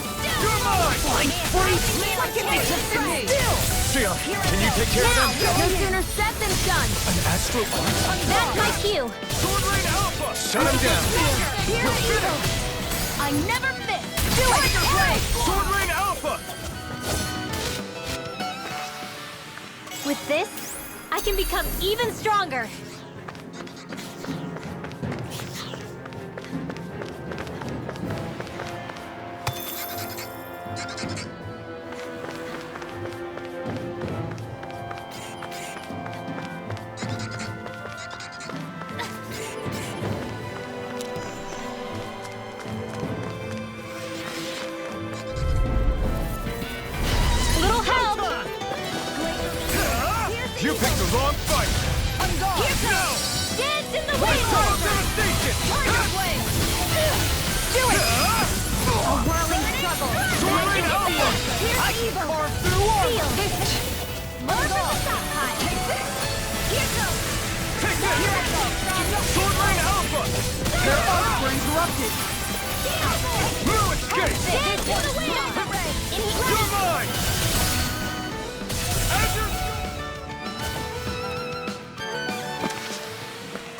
S13: Why can't they just sit still?
S8: Shionne, can you take care of them?
S1: No sooner said than done.
S8: An astral arc?
S1: That's my cue.
S8: Sword Rain Alpha! Shut him down!
S1: Here's evil. I never miss. Do it!
S8: Sword Rain Alpha!
S1: With this, I can become even stronger. Little help!
S8: You picked the wrong fight!
S1: Here goes! Dance in the wind!
S8: Total devastation!
S1: Target blade! Do it! A whirling struggle!
S8: Sword Rain Alpha!
S1: Here's evil! Feel this! More for the top high! Here goes!
S8: Take this!
S1: Here I go!
S8: Sword Rain Alpha!
S13: Their offspring erupted.
S8: No escape!
S1: Dance in the wind!
S8: You're mine!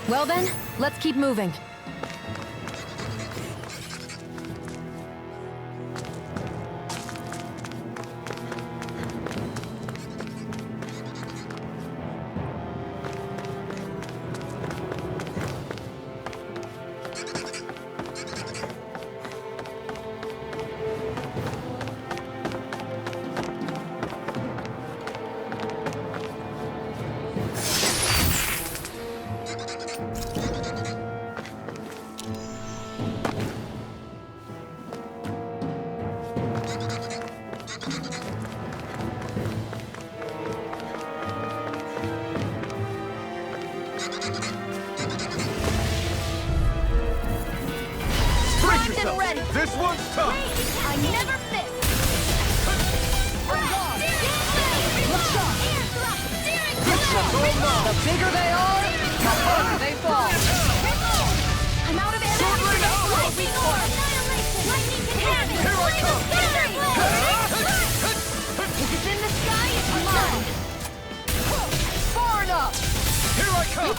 S3: Well then, let's keep moving.
S1: Primed and ready!
S8: This one's tough!
S1: I never miss!
S13: The bigger they are, the harder they fall.
S1: I'm out of air!
S8: Sword Rain Alpha!
S1: Lightning can have it!
S8: Here I come!
S1: If it's in the sky, it's mine!
S13: Far enough.
S8: Here I come!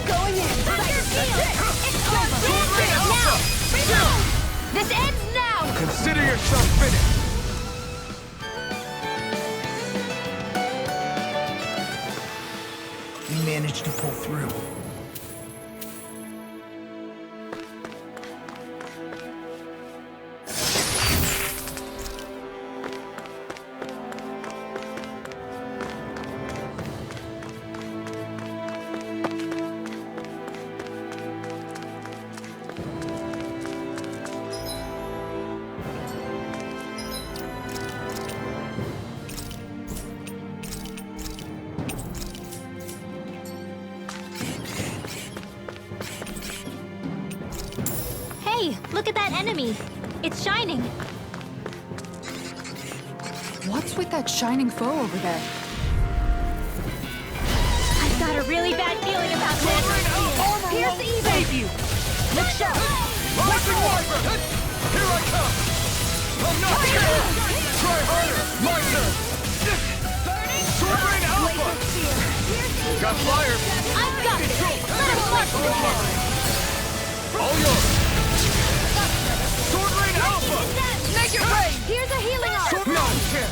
S13: Going in.
S1: Thunder field! It's over!
S8: Sword Rain Alpha!
S1: This ends now!
S8: Consider yourself finished!
S5: We managed to pull through.
S1: Hey, look at that enemy! It's shining!
S10: What's with that shining foe over there?
S1: I've got a really bad feeling about this! Here's the evil! Look sharp!
S8: Rising Wyvern! Here I come! I'm not scared! Try harder! My turn! Sword Rain Alpha! Got fire!
S1: I've got this! Let us watch this!
S8: All yours! Sword Rain Alpha!
S1: Make it rain! Here's a healing arm!
S8: Sword Rain Alpha!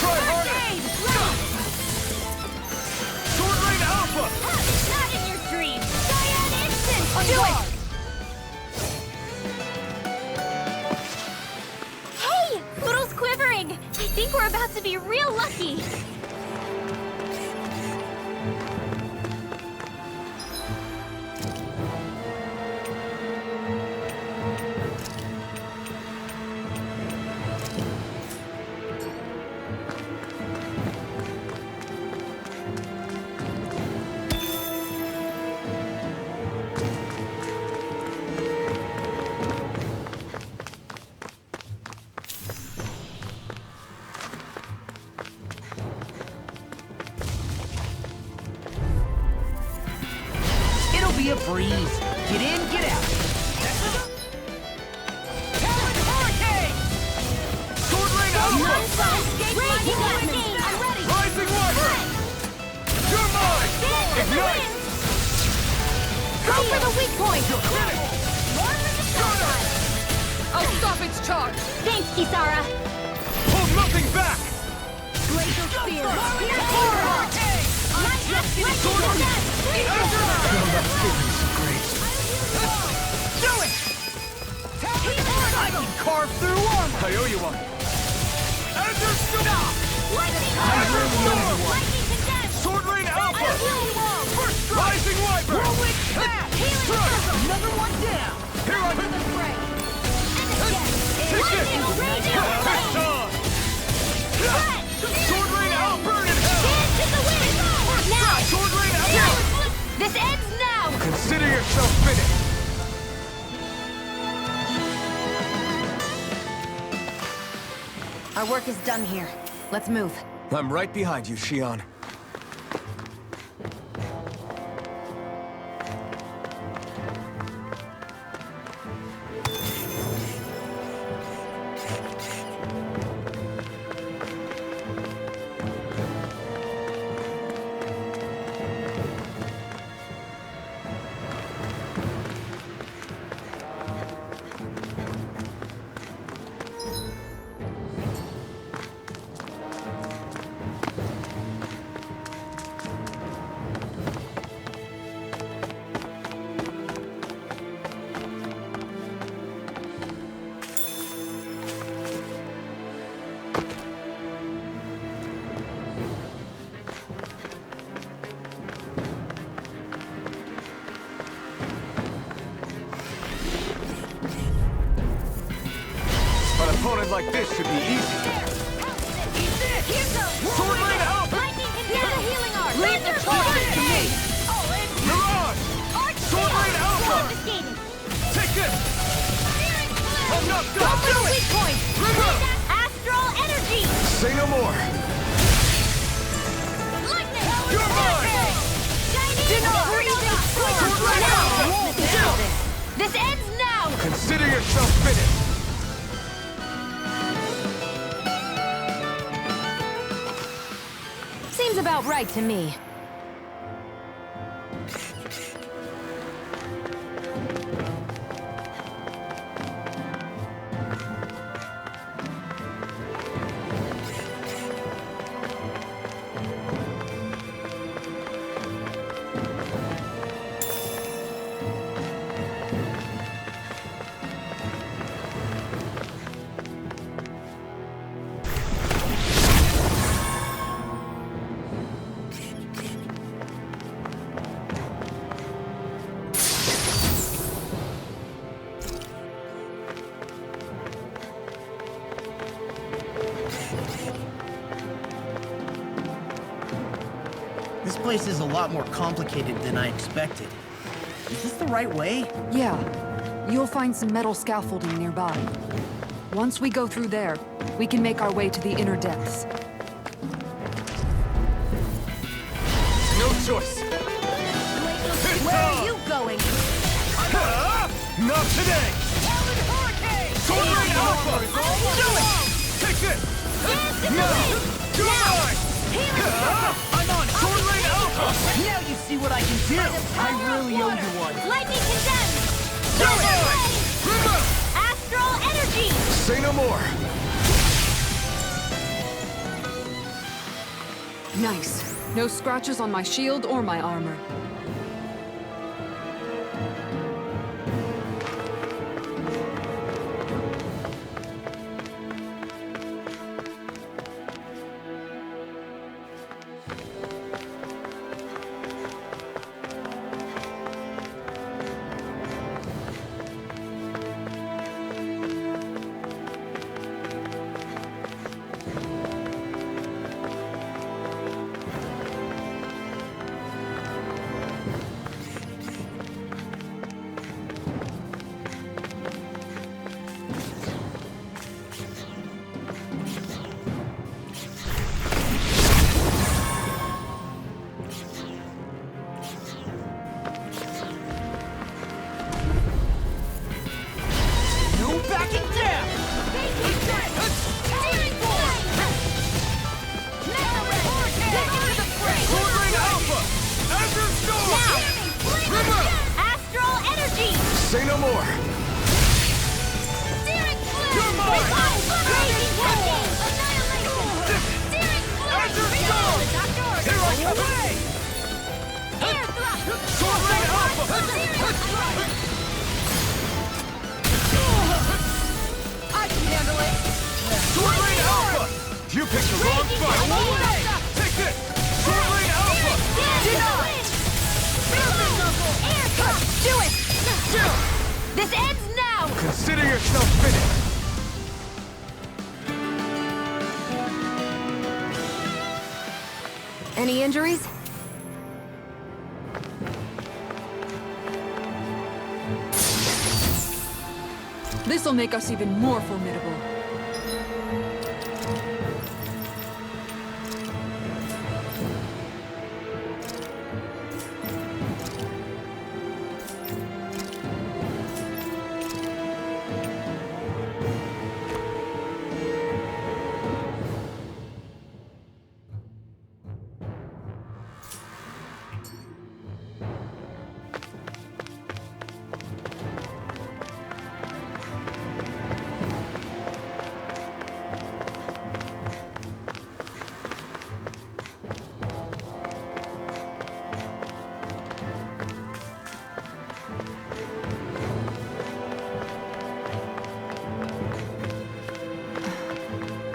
S8: Try harder! Sword Rain Alpha!
S1: Not in your dreams! Cyan Instant! Do it! Hey! Poodle's quivering! I think we're about to be real lucky! You got me! I'm ready!
S8: Rising Wyvern! You're mine! Ignite!
S13: Go for the weak point! I'll stop its charge!
S1: Thanks, Kisara!
S8: Hold nothing back!
S1: Glacial Spear!
S8: Do it! I can carve through armor! I owe you one. Ender Stop!
S1: Lightning Condensed!
S8: Sword Rain Alpha!
S1: First
S8: Rising Wyvern!
S1: Whirlwind Smash!
S8: Strike!
S5: Another one down!
S8: Here I
S1: For the fray!
S8: Take this!
S1: Lightning Radio!
S8: It's on! Sword Rain out! Burn in hell!
S1: Dance in the wind! Now!
S8: Sword Rain out!
S1: This ends now!
S8: Consider yourself finished!
S3: Our work is done here. Let's move.
S6: I'm right behind you, Shion.
S8: An opponent like this should be easy.
S1: Here goes!
S8: Sword Rain Alpha!
S1: Lightning Condensed! Healing Art!
S8: Leave the charge to me! Mirage! Sword Rain Alpha!
S1: Confiscated!
S8: Take this! I'm not
S1: Go
S8: done!
S1: for the weak point!
S8: River!
S1: Astral Energy!
S6: Say no more.
S1: Lightning!
S8: You're mine!
S1: This ends now!
S6: Consider yourself finished.
S3: Seems about right to me.
S5: This place is a lot more complicated than I expected. Is this the right way?
S10: Yeah. You'll find some metal scaffolding nearby. Once we go through there, we can make our way to the inner depths.
S8: No choice.
S1: Where are you going?
S8: Not today! Sword Rain Alpha! Do it! Take this! No! You're mine! I'm on it! Sword Rain Alpha!
S5: Now you see what I can do! I really owe you one.
S1: Lightning Condensed!
S8: Do it! River!
S1: Astral Energy!
S6: Say no more.
S10: Nice. No scratches on my shield or my armor.
S6: Say no more!
S1: Searing Flame!
S8: You're mine!
S1: Raging Cascade! Annihilation! Searing Flame! Reload!
S8: Here I come!
S1: Air Thrust!
S8: Sword Rain Alpha!
S1: Searing Flame!
S13: I can handle it.
S8: Sword Rain Alpha! You picked the wrong fight! Take this! Sword Rain Alpha!
S1: Air Thrust!
S13: Do it! This ends now!
S6: Consider yourself finished!
S3: Any injuries?
S10: This'll make us even more formidable.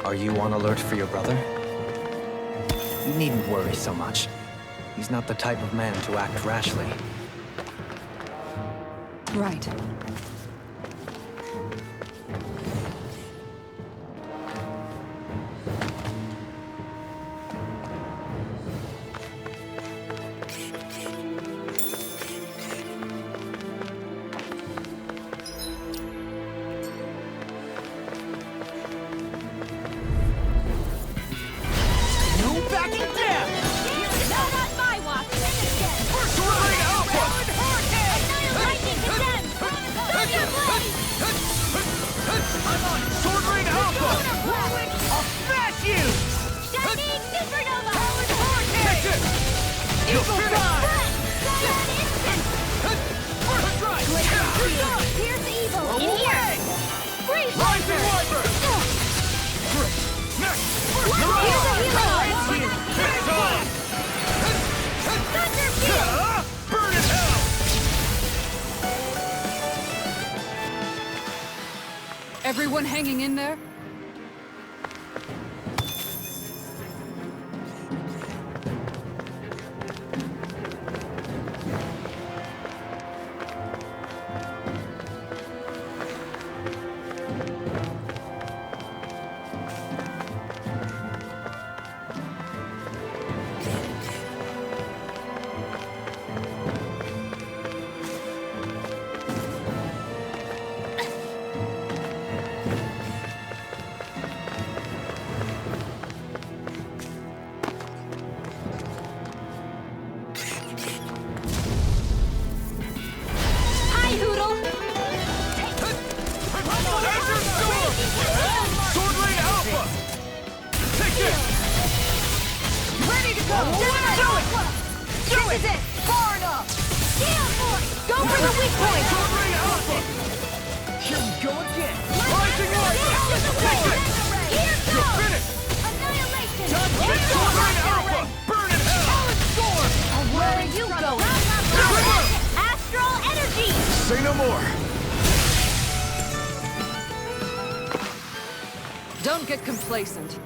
S12: Are you on alert for your brother? You needn't worry so much. He's not the type of man to act rashly.
S10: Right. Everyone hanging in there?
S6: Say no more!
S10: Don't get complacent.